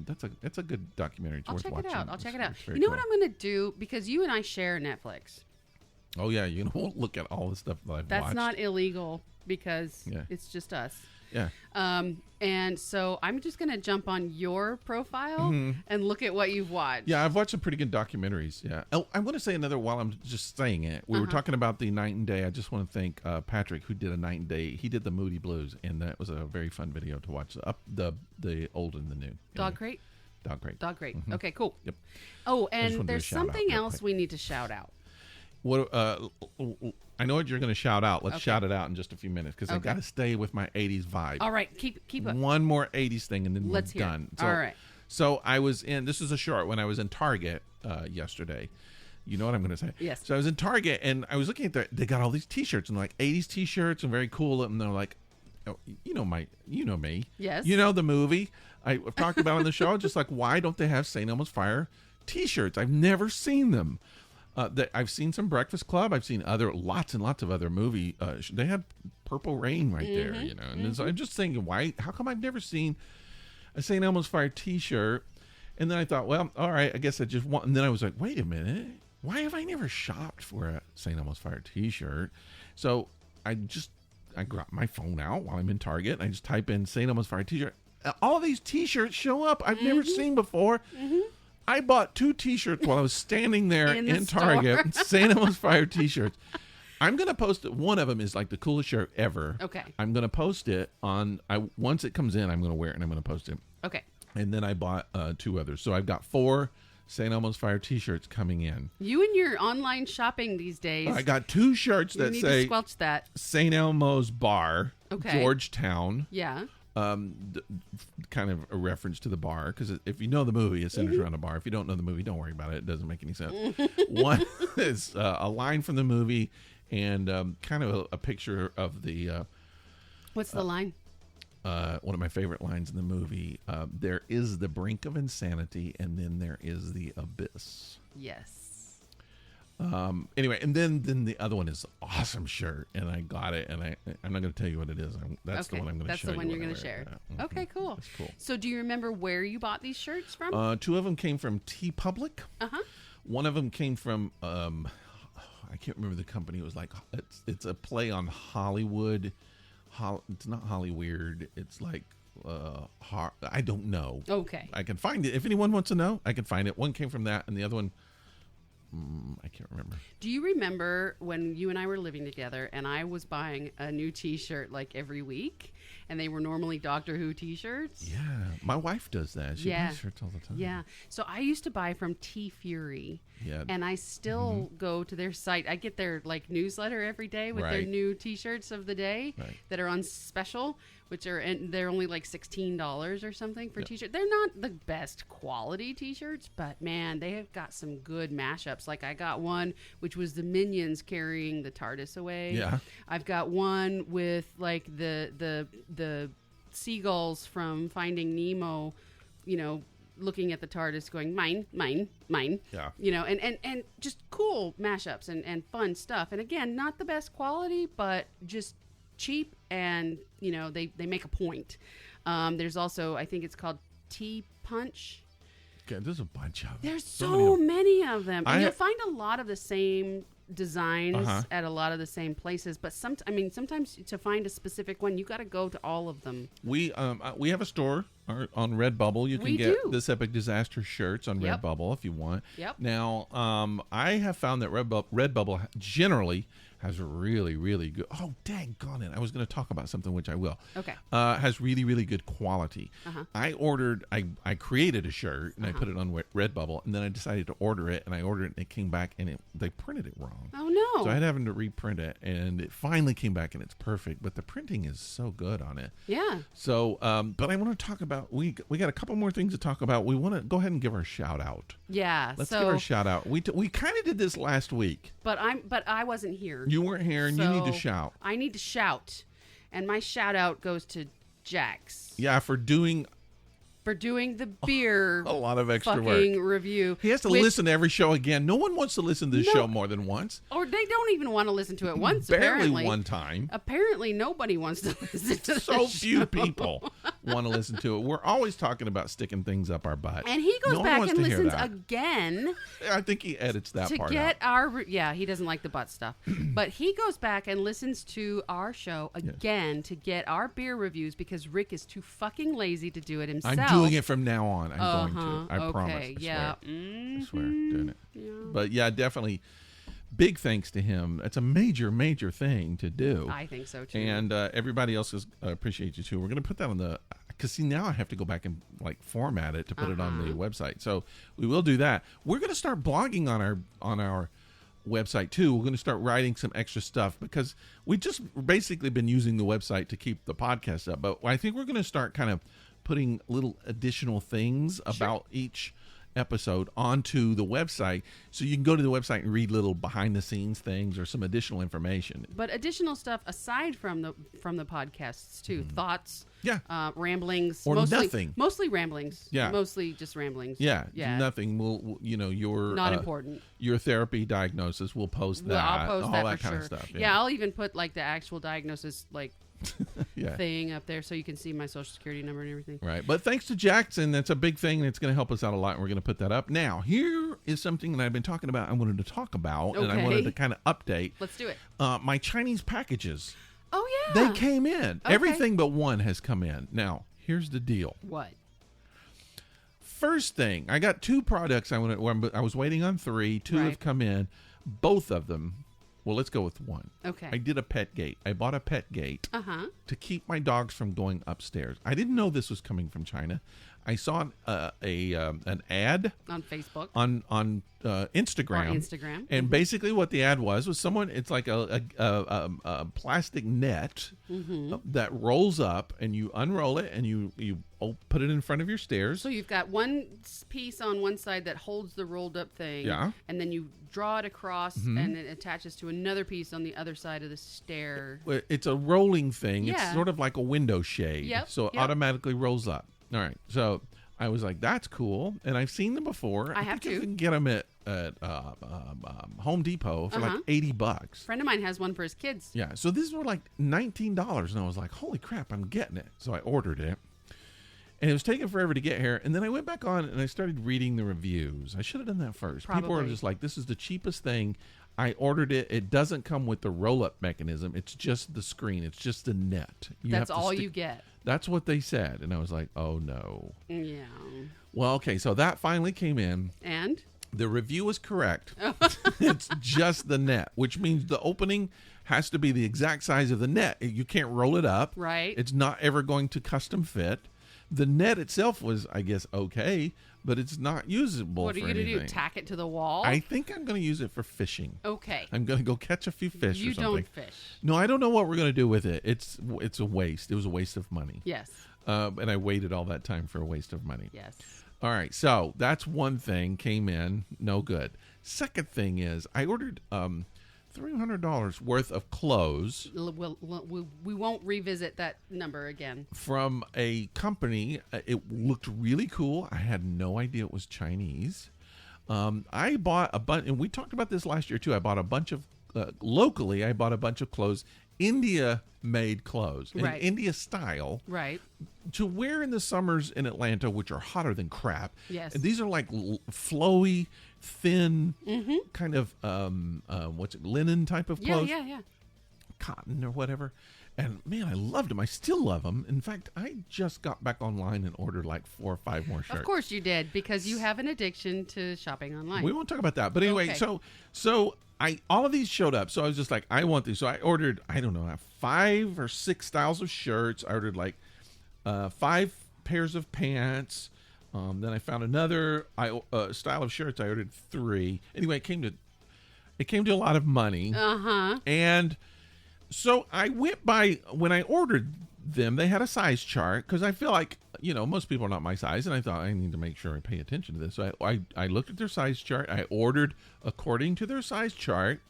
it's a good documentary. It's worth watching. I'll check it out. You know what I'm going to do, because you and I share Netflix. Oh yeah, you know, look at all the stuff that I've watched. That's not illegal because it's just us. Yeah. And so I'm just going to jump on your profile and look at what you've watched. Yeah, I've watched some pretty good documentaries. Yeah. Oh, I want to say another while I'm just saying it. We were talking about the Night and Day. I just want to thank Patrick, who did a Night and Day. He did the Moody Blues, and that was a very fun video to watch. The old and the new. Dog Crate? Dog Crate. Dog Crate. Okay, cool. Yep. Oh, and there's something else we need to shout out. What? I know what you're going to shout out. Let's shout it out in just a few minutes, because I got to stay with my 80s vibe. All right, keep up. One more 80s thing, and then we're done. So, all right. So I was this is a short, when I was in Target yesterday. You know what I'm going to say? Yes. So I was in Target, and I was looking at they got all these T-shirts, and like 80s T-shirts, and very cool, and they're like, oh, you know me. Yes. You know the movie I've talked about on the show. Just like, why don't they have St. Elmo's Fire T-shirts? I've never seen them. I've seen some Breakfast Club. I've seen lots and lots of other movie. They have Purple Rain right there, you know. And so I'm just thinking, how come I've never seen a St. Elmo's Fire T-shirt? And then I thought, well, all right, I guess I just want. And then I was like, wait a minute, why have I never shopped for a St. Elmo's Fire T-shirt? So I got my phone out while I'm in Target, and I just type in St. Elmo's Fire T-shirt. All these T-shirts show up I've never seen before. I bought 2 T-shirts while I was standing there in Target. St. Elmo's Fire T-shirts. I'm going to post it. One of them is like the coolest shirt ever. Okay. I'm going to post it once it comes in, I'm going to wear it and I'm going to post it. Okay. And then I bought 2 others. So I've got 4 St. Elmo's Fire T-shirts coming in. You and your online shopping these days. I got 2 shirts that say to squelch that. St. Elmo's Bar, Georgetown. Yeah. Kind of a reference to the bar, because if you know the movie, it centers around a bar. If you don't know the movie, don't worry about it. It doesn't make any sense. One is a line from the movie, and kind of a picture of the. What's the line? One of my favorite lines in the movie. There is the brink of insanity, and then there is the abyss. Yes. Anyway, and then the other one is an awesome shirt, and I got it, and I'm not going to tell you what it is. That's the one I'm going to show you. That's the one you're going to share. Yeah. Okay, cool. That's cool. So do you remember where you bought these shirts from? 2 of them came from T Public. Uh-huh. One of them came from I can't remember the company. It was like it's a play on Hollywood. It's not Hollyweird. It's like I don't know. Okay. I can find it if anyone wants to know. I can find it. One came from that, and the other one. I can't remember. Do you remember when you and I were living together and I was buying a new t-shirt like every week and they were normally Doctor Who t-shirts? Yeah. My wife does that. She buys shirts all the time. Yeah. So I used to buy from T Fury. Yeah. And I still go to their site. I get their like newsletter every day with their new t-shirts of the day that are on special, and they're only like $16 or something for t-shirt. They're not the best quality t-shirts, but man, they have got some good mashups. Like I got one which was the Minions carrying the TARDIS away. Yeah. I've got one with like the seagulls from Finding Nemo, looking at the TARDIS going, mine. Yeah. And just cool mashups and fun stuff. And again, not the best quality, but just cheap, and they make a point. There's also, I think it's called T Punch. Okay, there's a bunch of them. There's so many of them. And you'll find a lot of the same designs at a lot of the same places, but sometimes to find a specific one, you got to go to all of them. We have a store on Redbubble. You can get This Epic Disaster shirts on Redbubble if you want. Yep. Now, I have found that Redbubble generally has really, really good. Oh, dang on it! I was going to talk about something, which I will. Okay. Has really, really good quality. I created a shirt and I put it on Redbubble, and then I decided to order it, and I ordered it, and it came back, and they printed it wrong. Oh no! So I had having to reprint it, and it finally came back, and it's perfect. But the printing is so good on it. Yeah. So, but I want to talk about we got a couple more things to talk about. We want to go ahead and give our shout out. Yeah. Let's give our shout out. We kind of did this last week. But I wasn't here. You weren't here, and you need to shout. I need to shout, and my shout out goes to Jax. Yeah, for doing the beer a lot of extra fucking work. Review. He has to listen to every show again. No one wants to listen to the show more than once. Or they don't even want to listen to it once, Barely apparently. one time. Apparently nobody wants to listen to So the few show. people want to listen to it. We're always talking about sticking things up our butt. And he goes No one back wants and to hear listens that. again I think he edits that to part get out. he doesn't like the butt stuff. But he goes back and listens to our show again to get our beer reviews because Rick is too fucking lazy to do it himself. I'm doing it from now on. I'm going to. I promise. I Yeah. swear. I swear. Doing it. Yeah. But yeah, definitely big thanks to him. It's a major, major thing to do. I think so too. And everybody else appreciates you too. We're going to put that on the, because see, now I have to go back and like format it to put it on the website. So we will do that. We're going to start blogging on our website too. We're going to start writing some extra stuff because we just basically been using the website to keep the podcast up. But I think we're going to start kind of putting little additional things about each episode onto the website, so you can go to the website and read little behind the scenes things or some additional information. But additional stuff aside from the podcasts too, thoughts, ramblings, or mostly, nothing, mostly ramblings, mostly just ramblings. Nothing. We'll your not important. Your therapy diagnosis. We'll post that. I'll post all that kind of stuff. Yeah, I'll even put like the actual diagnosis thing up there so you can see my social security number and everything. Right. But thanks to Jackson, that's a big thing, and it's going to help us out a lot, and we're going to put that up. Now, here is something that I've been talking about, I wanted to talk about, and I wanted to kind of update. Let's do it. My Chinese packages. Oh, yeah. They came in. Okay. Everything but one has come in. Now, here's the deal. What? First thing, I got 2 products I was waiting on 3. 2 have come in. Both of them. Well, let's go with one. Okay. I did a pet gate. I bought a pet gate to keep my dogs from going upstairs. I didn't know this was coming from China. I saw an ad on Facebook, on Instagram, and basically what the ad was someone. It's like a plastic net that rolls up, and you unroll it, and you put it in front of your stairs. So you've got one piece on one side that holds the rolled up thing, and then you draw it across, and it attaches to another piece on the other side of the stair. It's a rolling thing. It's sort of like a window shade, so it automatically rolls up. All right, so I was like, "That's cool," and I've seen them before. I have think to. you can get them at Home Depot for like $80. Friend of mine has one for his kids. Yeah, so these were like $19, and I was like, holy crap, I'm getting it. So I ordered it, and it was taking forever to get here. And then I went back on and I started reading the reviews. I should have done that first. Probably. People are just like, this is the cheapest thing. I ordered it. It doesn't come with the roll-up mechanism. It's just the screen. It's just the net. That's all you get. That's what they said. And I was like, oh, no. Yeah. Well, okay, so that finally came in. And? The review was correct. It's just the net, which means the opening has to be the exact size of the net. You can't roll it up. Right. It's not ever going to custom fit. The net itself was, I guess, okay, but it's not usable for anything. What are you going to do, tack it to the wall? I think I'm going to use it for fishing. Okay. I'm going to go catch a few fish or something. You don't fish. No, I don't know what we're going to do with it. It's a waste. It was a waste of money. Yes. And I waited all that time for a waste of money. Yes. All right, so that's one thing. Came in, no good. Second thing is I ordered $300 worth of clothes. We won't revisit that number again. From a company. It looked really cool. I had no idea it was Chinese. I bought a bunch, and we talked about this last year too. I bought a bunch of, locally, I bought a bunch of clothes, India-made clothes, in India style. Right. To wear in the summers in Atlanta, which are hotter than crap. Yes. And these are like flowy, thin, kind of linen type of clothes. Yeah. Cotton or whatever. And man, I loved them. I still love them. In fact, I just got back online and ordered like 4 or 5 more shirts. Of course you did, because you have an addiction to shopping online. We won't talk about that. But anyway, Okay. so all of these showed up. So I was just like, I want these. So I ordered, I don't know, 5 or 6 styles of shirts. I ordered like 5 pairs of pants. Then I found another style of shirts. I ordered 3. Anyway, it came to a lot of money. And so I went by, when I ordered them, they had a size chart, because I feel like, most people are not my size, and I thought I need to make sure I pay attention to this. So I looked at their size chart. I ordered according to their size chart,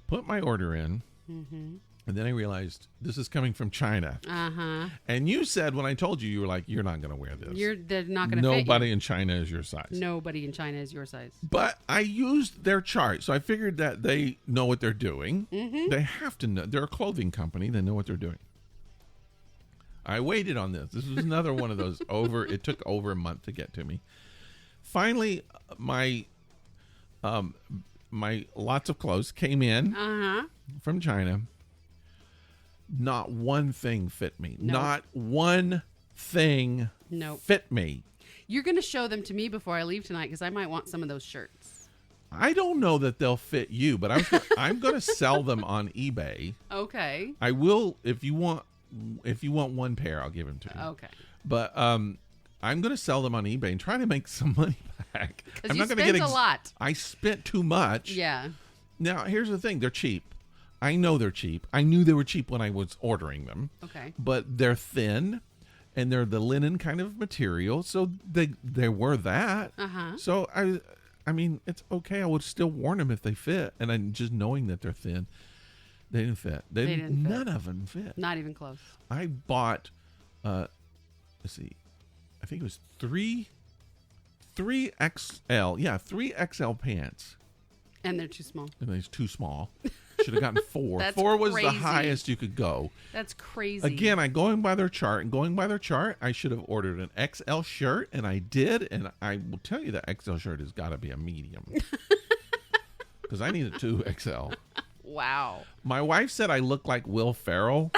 put my order in, and then I realized this is coming from China. And you said, when I told you, you were like, you're not going to wear this. They're not going to fit you. Nobody in China is your size. Nobody in China is your size. But I used their chart, so I figured that they know what they're doing. They have to know. They're a clothing company. They know what they're doing. I waited on this. This was another one of those it took over a month to get to me. Finally, my lots of clothes came in from China. Not one thing fit me. Nope. Not one thing fit me. You're going to show them to me before I leave tonight, because I might want some of those shirts. I don't know that they'll fit you, but I'm going to sell them on eBay. Okay. I will, if you want one pair, I'll give them to you. Okay. But I'm going to sell them on eBay and try to make some money back. Because you spent a lot. I spent too much. Yeah. Now, here's the thing. They're cheap. I know they're cheap. I knew they were cheap when I was ordering them. Okay. But they're thin, and they're the linen kind of material, so they were that. So I mean, it's okay. I would still worn them if they fit, and I'm just knowing that they're thin. They didn't fit. None of them fit. Not even close. I bought, let's see, I think it was 3 XL. Yeah, 3 XL pants. And they're too small. And they're too small. Should have gotten 4. That's 4 was crazy. the highest you could go. That's crazy. Again, I'm going by their chart. And going by their chart, I should have ordered an XL shirt, and I did. And I will tell you that XL shirt has got to be a medium. Because I need a 2XL. Wow. My wife said I look like Will Ferrell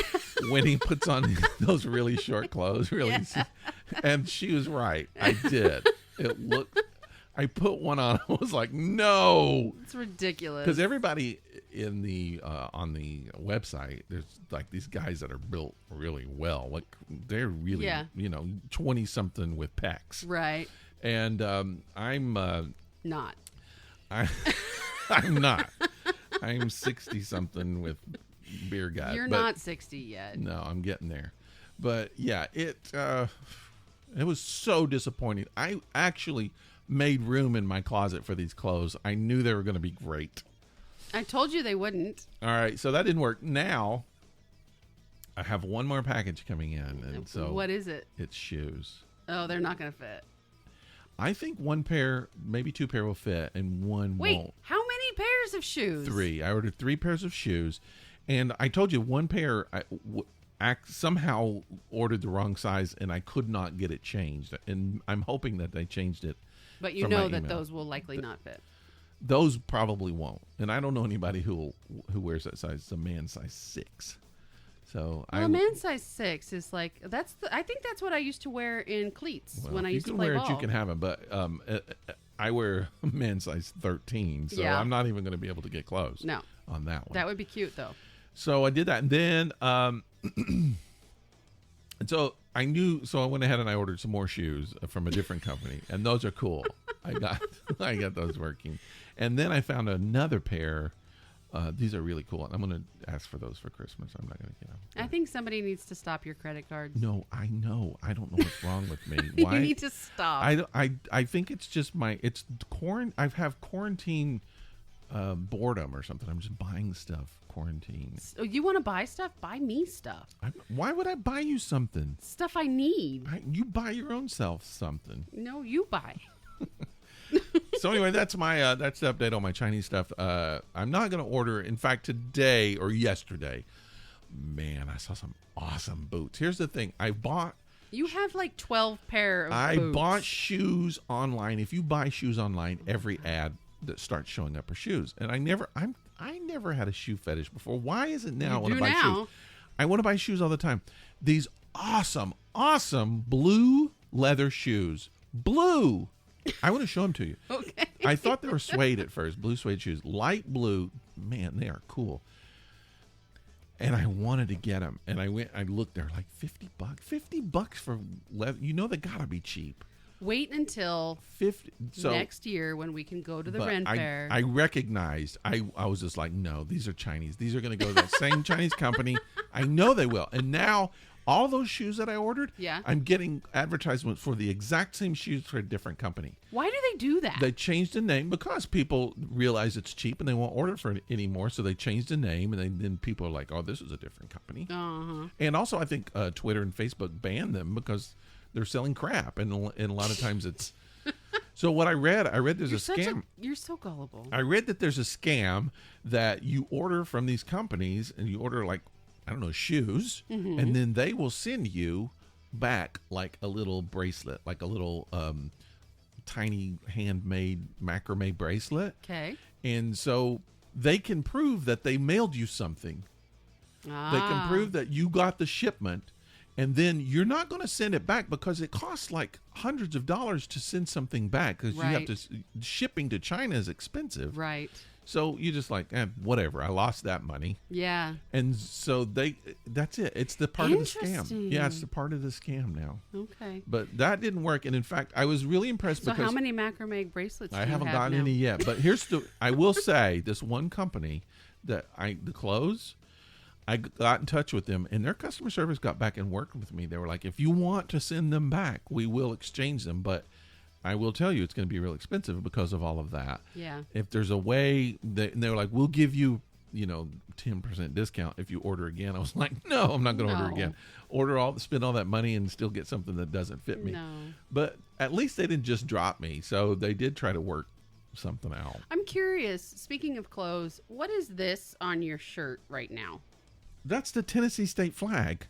when he puts on those really short clothes. And she was right. I did. I put one on. I was like, no. It's ridiculous. Because everybody in the on the website, there's like these guys that are built really well. Like they're really, 20-something with pecs. Right. And I'm not. I'm not. I'm 60-something with beer gut. You're not 60 yet. No, I'm getting there. But yeah, it was so disappointing. I actually made room in my closet for these clothes. I knew they were going to be great. I told you they wouldn't. All right, so that didn't work. Now I have one more package coming in, and so what is it? It's shoes. Oh, they're not going to fit. I think one pair, maybe two pair will fit, and one Wait, won't. how many pairs of shoes? 3. I ordered 3 pairs of shoes, and I told you one pair I somehow ordered the wrong size, and I could not get it changed. And I'm hoping that they changed it. But you know that those will likely not fit. Those probably won't, and I don't know anybody who wears that size. It's a man size 6. So a man size 6 is like I think that's what I used to wear in cleats when I used to play ball. You can wear it, you can have it, but I wear a man size 13, so I'm not even going to be able to get close. No, on that one. That would be cute though. So I did that, and then and so I knew. So I went ahead and I ordered some more shoes from a different company, and those are cool. I got those working, and then I found another pair. These are really cool. I'm going to ask for those for Christmas. I'm not going to get them. I think somebody needs to stop your credit cards. No, I know. I don't know what's wrong with me. Why? You need to stop. I think it's just I have quarantine boredom or something. I'm just buying stuff. Quarantine. So you want to buy stuff? Buy me stuff. Why would I buy you something? Stuff I need. You buy your own self something. No, you buy. So anyway, that's the update on my Chinese stuff. I'm not going to order. In fact, today or yesterday, man, I saw some awesome boots. Here's the thing: you have like 12 pair of boots. I bought shoes online. If you buy shoes online, every ad that starts showing up are shoes, and I never had a shoe fetish before. Why is it now I want to buy shoes? I want to buy shoes all the time. These awesome blue leather shoes. Blue. I want to show them to you. Okay. I thought they were suede at first, blue suede shoes. Light blue. Man, they are cool. And I wanted to get them. And I looked, they're like $50. $50 for leather. You know they got to be cheap. Wait until next year when we can go to the Ren Fair. I recognized, I was just like, no, these are Chinese. These are going to go to that same Chinese company. I know they will. And now all those shoes that I ordered, I'm getting advertisements for the exact same shoes for a different company. Why do they do that? They changed the name because people realize it's cheap and they won't order for it anymore. So they changed the name, and then people are like, oh, this is a different company. Uh-huh. And also I think Twitter and Facebook banned them because they're selling crap, and a lot of times it's. So what I read there's a scam. You're so gullible. I read that there's a scam that you order from these companies, and you order like, I don't know, shoes, and then they will send you back like a little bracelet, like a little tiny handmade macrame bracelet. Okay. And so they can prove that they mailed you something. They can prove that you got the shipment. And then you're not going to send it back because it costs like hundreds of dollars to send something back because you have to. Shipping to China is expensive. Right. So you just like, whatever. I lost that money. Yeah. And so that's it. It's the part of the scam. Yeah, it's the part of the scam now. Okay. But that didn't work. And in fact, I was really impressed because. So how many macrame bracelets do you have haven't gotten now? any yet. But I will say this one company the clothes. I got in touch with them, and their customer service got back and worked with me. They were like, if you want to send them back, we will exchange them. But I will tell you, it's going to be real expensive because of all of that. Yeah. If there's a way, they were like, we'll give you, 10% discount if you order again. I was like, no, I'm not going to order again. Spend all that money and still get something that doesn't fit me. No. But at least they didn't just drop me. So they did try to work something out. I'm curious, speaking of clothes, what is this on your shirt right now? That's the Tennessee state flag.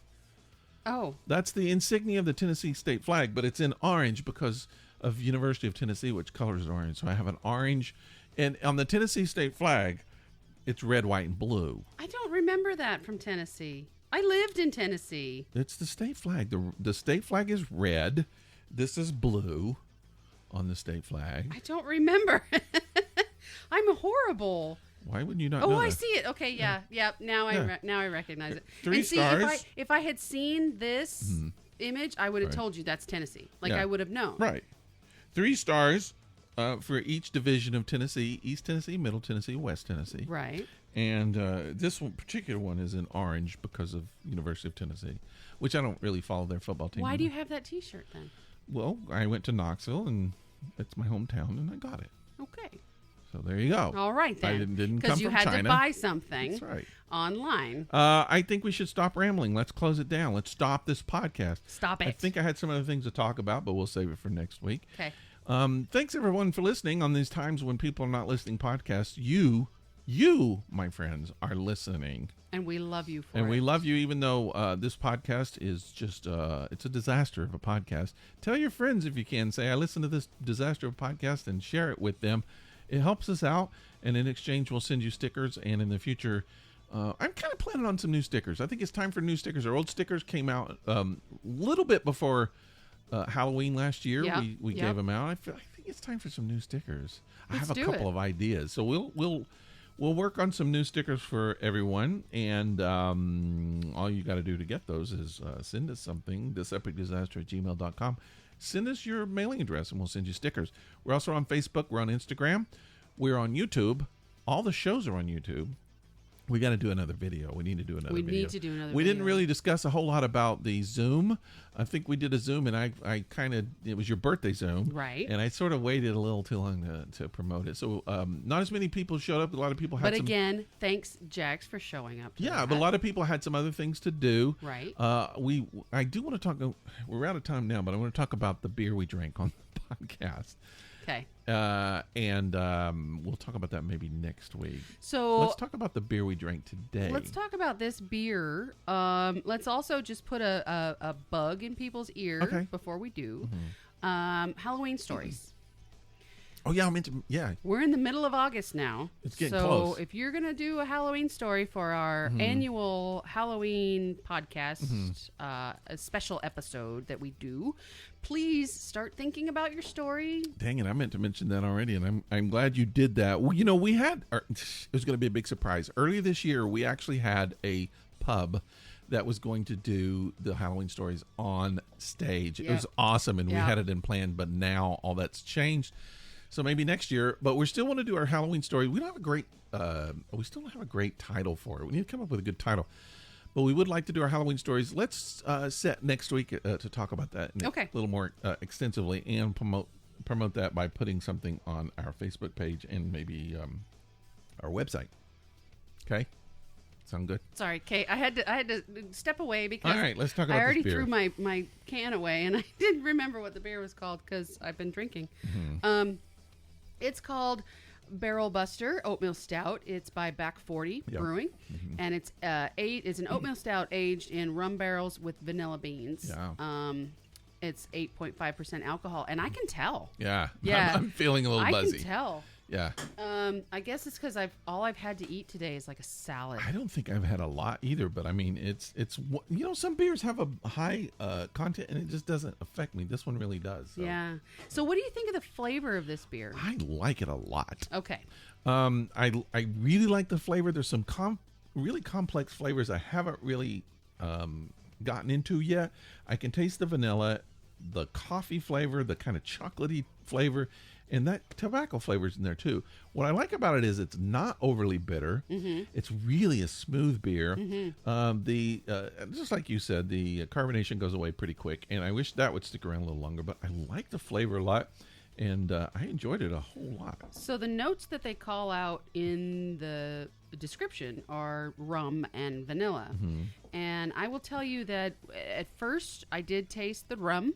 Oh. That's the insignia of the Tennessee state flag, but it's in orange because of University of Tennessee, which colors is orange. So I have an orange. And on the Tennessee state flag, it's red, white, and blue. I don't remember that from Tennessee. I lived in Tennessee. It's the state flag. The state flag is red. This is blue on the state flag. I don't remember. I'm horrible. Why wouldn't you not know I that? see it. Okay, yeah. Now I recognize it. 3 stars. If I had seen this image, I would have told you that's Tennessee. I would have known. Right. 3 stars for each division of Tennessee: East Tennessee, Middle Tennessee, West Tennessee. Right. And this particular one is in orange because of University of Tennessee, which I don't really follow their football team. Why do you have that T-shirt then? Well, I went to Knoxville, and it's my hometown, and I got it. Okay. So there you go. All right, then. I didn't come from China. Because you had to buy something That's right. online. I think we should stop rambling. Let's close it down. Let's stop this podcast. Stop it. I think I had some other things to talk about, but we'll save it for next week. Okay. Thanks everyone for listening on these times when people are not listening podcasts. You, my friends, are listening. And we love you for and it. we love you, even though this podcast is just, it's a disaster of a podcast. Tell your friends if you can. Say, I listened to this disaster of a podcast, and share it with them. It helps us out, and in exchange, we'll send you stickers. And in the future, I'm kind of planning on some new stickers. I think it's time for new stickers. Our old stickers came out a little bit before Halloween last year. Yep. We gave them out. I think it's time for some new stickers. I have a do couple it. of ideas, so we'll work on some new stickers for everyone, and all you got to do to get those is send us something, thisepicdisaster@gmail.com. Send us your mailing address, and we'll send you stickers. We're also on Facebook. We're on Instagram. We're on YouTube. All the shows are on YouTube. We got to do another video. We need to do another video. We need to do another We video. didn't really discuss a whole lot about the Zoom. I think we did a Zoom, and I kind of, it was your birthday Zoom. Right. And I sort of waited a little too long to promote it. So not as many people showed up. A lot of people had But some... again, thanks, Jax, for showing up. Yeah, but a lot of people had some other things to do. Right. I do want to talk, we're out of time now, but I want to talk about the beer we drank on the podcast. Okay. And we'll talk about that maybe next week. So let's talk about the beer we drank today. let's talk about this beer. Let's also just put a bug in people's ear before we do. Halloween stories. Oh, yeah, I meant to, yeah. We're in the middle of August now. It's getting so close. if you're going to do a Halloween story for our annual Halloween podcast, a special episode that we do, please start thinking about your story. Dang it, I meant to mention that already, and I'm glad you did that. Well, you know, we had, it was going to be a big surprise. Earlier this year, we actually had a pub that was going to do the Halloween stories on stage. It was awesome, and we had it in plan, but now all that's changed. So maybe next year, but we still want to do our Halloween story. We don't have a great, we still don't have a great title for it. We need to come up with a good title, but we would like to do our Halloween stories. Let's set next week to talk about that a little more extensively, and promote that by putting something on our Facebook page and maybe our website. Okay, sound good? Sorry, Kate. I had to step away because all right, let's talk about I already this beer. threw my can away, and I didn't remember what the beer was called because I've been drinking. It's called Barrel Buster Oatmeal Stout. It's by Back 40 Brewing, and it's it's an oatmeal stout aged in rum barrels with vanilla beans. Yeah. It's 8.5% alcohol, and I can tell. Yeah. I'm feeling a little I buzzy. can tell. Yeah. I guess it's because all I've had to eat today is like a salad. I don't think I've had a lot either, but I mean, it's you know, some beers have a high content and it just doesn't affect me. This one really does. So. Yeah. So what do you think of the flavor of this beer? I like it a lot. Okay. I really like the flavor. There's some really complex flavors I haven't really gotten into yet. I can taste the vanilla, the coffee flavor, the kind of chocolatey flavor, and that tobacco flavor's in there too. What I like about it is it's not overly bitter. It's really a smooth beer. Just like you said, the carbonation goes away pretty quick, and I wish that would stick around a little longer, but I like the flavor a lot, and I enjoyed it a whole lot. So the notes that they call out in the description are rum and vanilla. And I will tell you that at first I did taste the rum.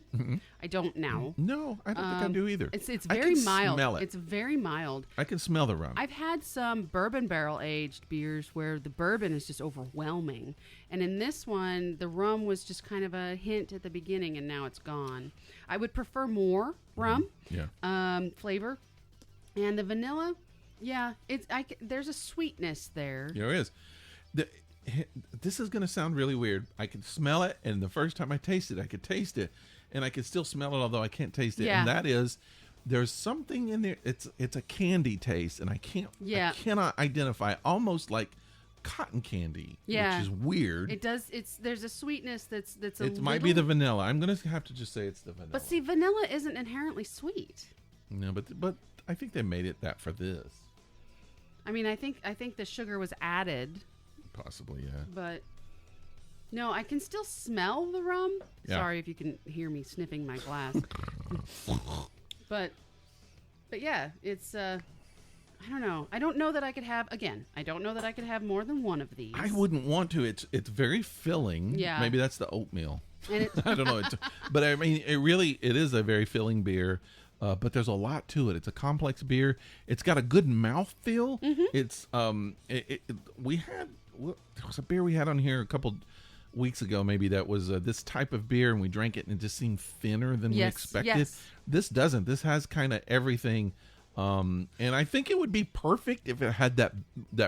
I don't now. No, I don't think I do either. It's I very can mild. Smell it. It's very mild. I can smell the rum. I've had some bourbon barrel aged beers where the bourbon is just overwhelming. And in this one, the rum was just kind of a hint at the beginning, and now it's gone. I would prefer more rum flavor. And the vanilla, there's a sweetness there. There is. This is going to sound really weird. I can smell it, and the first time I tasted it, I could taste it, and I could still smell it, although I can't taste it. Yeah. And that is, there's something in there. It's a candy taste, and I cannot identify. Almost like cotton candy, which is weird. It does. There's a sweetness that's it might be the vanilla. I'm going to have to just say it's the vanilla. But see, vanilla isn't inherently sweet. No, but I think they made it that for this. I mean, I think the sugar was added. Possibly, yeah. But no, I can still smell the rum. Yeah. Sorry if you can hear me sniffing my glass. but yeah, it's I don't know. I don't know that I could have more than one of these. I wouldn't want to. It's very filling. Yeah. Maybe that's the oatmeal. And I don't know. But I mean, it is a very filling beer. but there's a lot to it. It's a complex beer. It's got a good mouthfeel. It's there was a beer we had on here a couple weeks ago, maybe, that was this type of beer, and we drank it and it just seemed thinner than we expected. Yes. This doesn't. This has kind of everything. And I think it would be perfect if it had that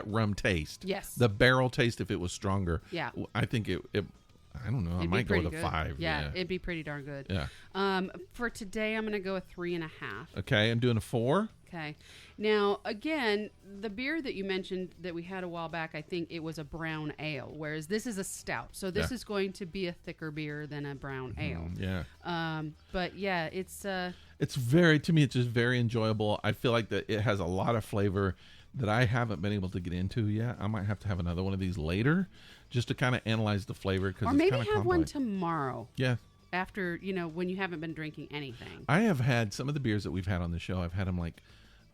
rum taste. Yes. The barrel taste, if it was stronger. Yeah. I think it I don't know. I might go with a 5. Yeah, it'd be pretty darn good. Yeah. For today, I'm going to go with 3.5. Okay, I'm doing a 4. Okay. Now, again, the beer that you mentioned that we had a while back, I think it was a brown ale, whereas this is a stout. So this is going to be a thicker beer than a brown ale. Yeah. But yeah, it's very, to me, it's just very enjoyable. I feel like that it has a lot of flavor that I haven't been able to get into yet. I might have to have another one of these later just to kind of analyze the flavor. Or maybe have one tomorrow. Yeah. After, when you haven't been drinking anything. I have had some of the beers that we've had on the show. I've had them like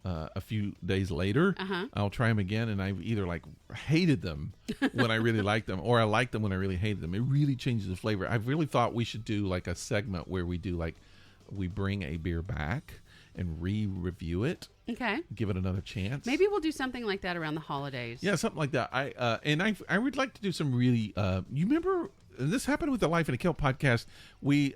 a few days later. I'll try them again, and I've either like hated them when I really liked them, or I liked them when I really hated them. It really changes the flavor. I've really thought we should do like a segment where we do like, we bring a beer back and re-review it. Okay. Give it another chance. Maybe we'll do something like that around the holidays. Yeah, something like that. I would like to do some really. You remember this happened with the Life in a Kilt podcast. We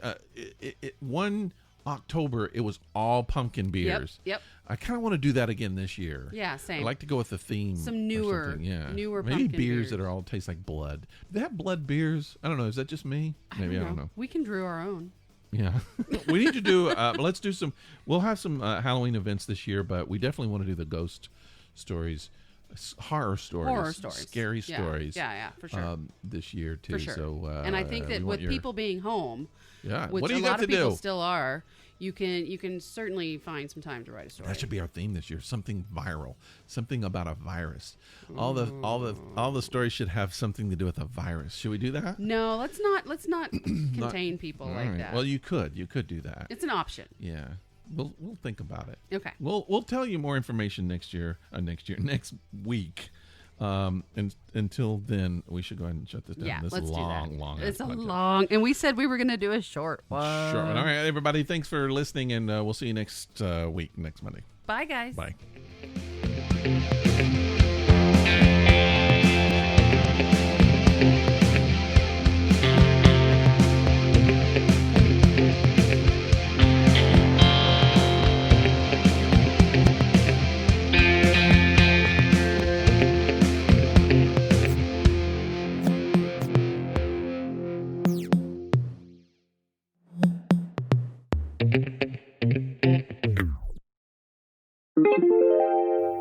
one October it was all pumpkin beers. Yep. I kind of want to do that again this year. Yeah, same. I like to go with the theme. Some newer, newer maybe pumpkin beers that are all taste like blood. Do they have blood beers? I don't know. Is that just me? Maybe I don't know. We can brew our own. Yeah. We need to do, let's do some, we'll have some Halloween events this year, but we definitely want to do the ghost stories, horror stories, scary stories. Yeah, for sure. This year too. For sure. So, and I think that with people being home, which what do you a got lot to of people do? still are, you can certainly find some time to write a story. That should be our theme this year. Something viral, something about a virus. All the stories should have something to do with a virus. Should we do that? No, let's not contain people like that. Well, you could do that. It's an option. Yeah. We'll think about it. Okay. We'll tell you more information next week. And until then, we should go ahead and shut this down. Yeah, this let's long, do that. long. It's a long, and we said we were going to do a short one. Sure. All right, everybody. Thanks for listening, and we'll see you next week, next Monday. Bye, guys. Bye.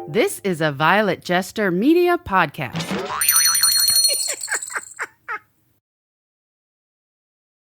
This is a Violet Jester Media podcast.